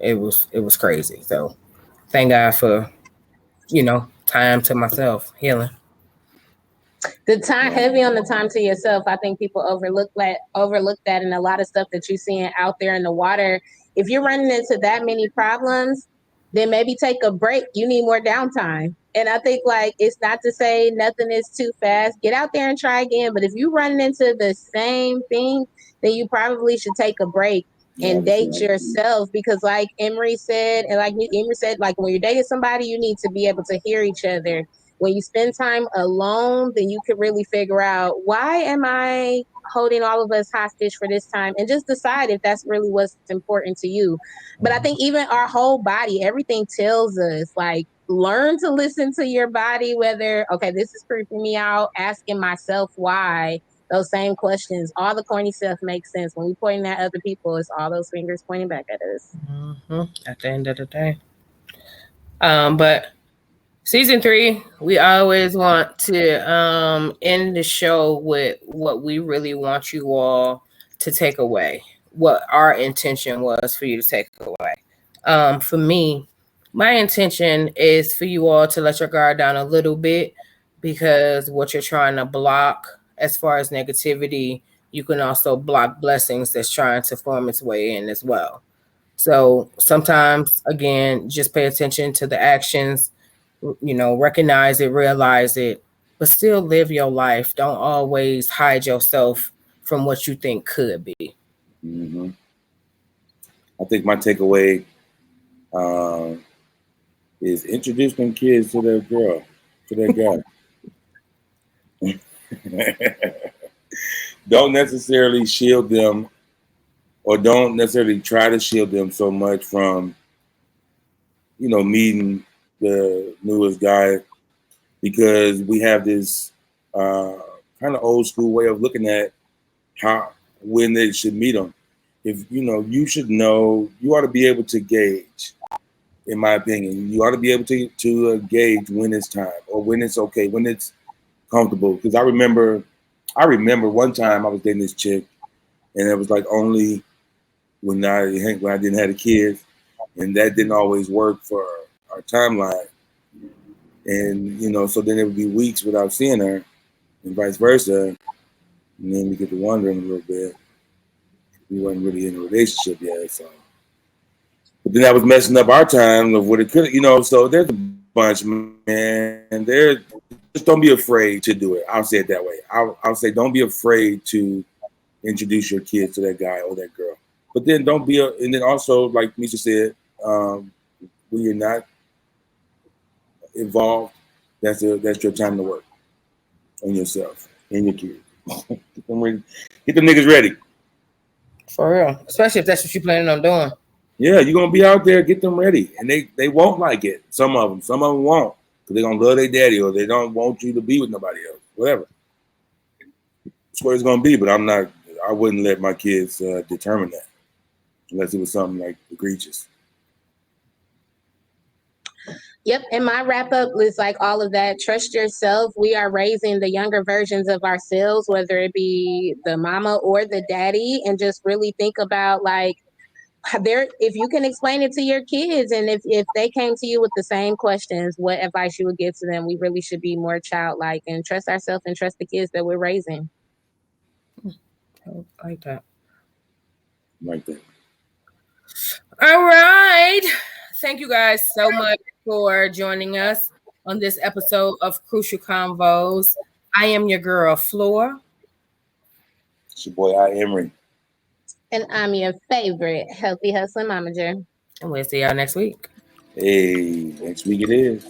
It was crazy. So thank God for time to myself, healing. The time, heavy on the time to yourself. I think people overlook that, and a lot of stuff that you're seeing out there in the water. If you're running into that many problems, then maybe take a break. You need more downtime. And I think, like, it's not to say nothing is too fast. Get out there and try again. But if you're running into the same thing, then you probably should take a break and date yourself. Because like Emery said, and like Emery said, like, when you're dating somebody, you need to be able to hear each other. When you spend time alone, then you can really figure out, why am I holding all of us hostage for this time, and just decide if that's really what's important to you. But I think even our whole body, everything tells us, like, learn to listen to your body, whether, okay, this is creeping me out, asking myself why, those same questions. All the corny stuff makes sense. When we pointing at other people, it's all those fingers pointing back at us. At the end of the day. But Season 3, we always want to end the show with what we really want you all to take away, what our intention was for you to take away. For me, my intention is for you all to let your guard down a little bit, because what you're trying to block as far as negativity, you can also block blessings that's trying to form its way in as well. So sometimes, again, just pay attention to the actions, recognize it, realize it, but still live your life. Don't always hide yourself from what you think could be. Mm-hmm. I think my takeaway is introduce them kids to their girl, to their guy. Don't necessarily shield them, or don't necessarily try to shield them so much from, meeting the newest guy, because we have this kind of old school way of looking at when they should meet them. If you should know, you ought to be able to gauge. In my opinion, you ought to be able to gauge when it's time, or when it's okay, when it's comfortable. Because I remember one time I was dating this chick, and it was like only when I didn't have the kids, and that didn't always work for our timeline. And so then it would be weeks without seeing her, and vice versa. And then we get to wondering a little bit. We wasn't really in a relationship yet, so. But then that was messing up our time of what it could, So there's a bunch, man. There, just don't be afraid to do it. I'll say it that way. I'll say don't be afraid to introduce your kids to that guy or that girl. But then and then also, like Misha said, when you're not involved, that's your time to work on yourself and your kids. Get them niggas ready. For real, especially if that's what you're planning on doing. Yeah, you're gonna be out there. Get them ready, and they won't like it. Some of them won't, because they're gonna love their daddy, or they don't want you to be with nobody else. Whatever. That's where it's gonna be. But I'm not. I wouldn't let my kids determine that unless it was something like egregious. Yep. And my wrap up is like all of that. Trust yourself. We are raising the younger versions of ourselves, whether it be the mama or the daddy, and just really think about like if you can explain it to your kids, and if they came to you with the same questions, what advice you would give to them. We really should be more childlike and trust ourselves and trust the kids that we're raising. I like that. Like that. All right. Thank you guys so much for joining us on this episode of Crucial Convos. I am your girl, F.L.O.R. It's your boy, I Emery. And I'm your favorite healthy hustling momager. And we'll see y'all next week. Hey, next week it is.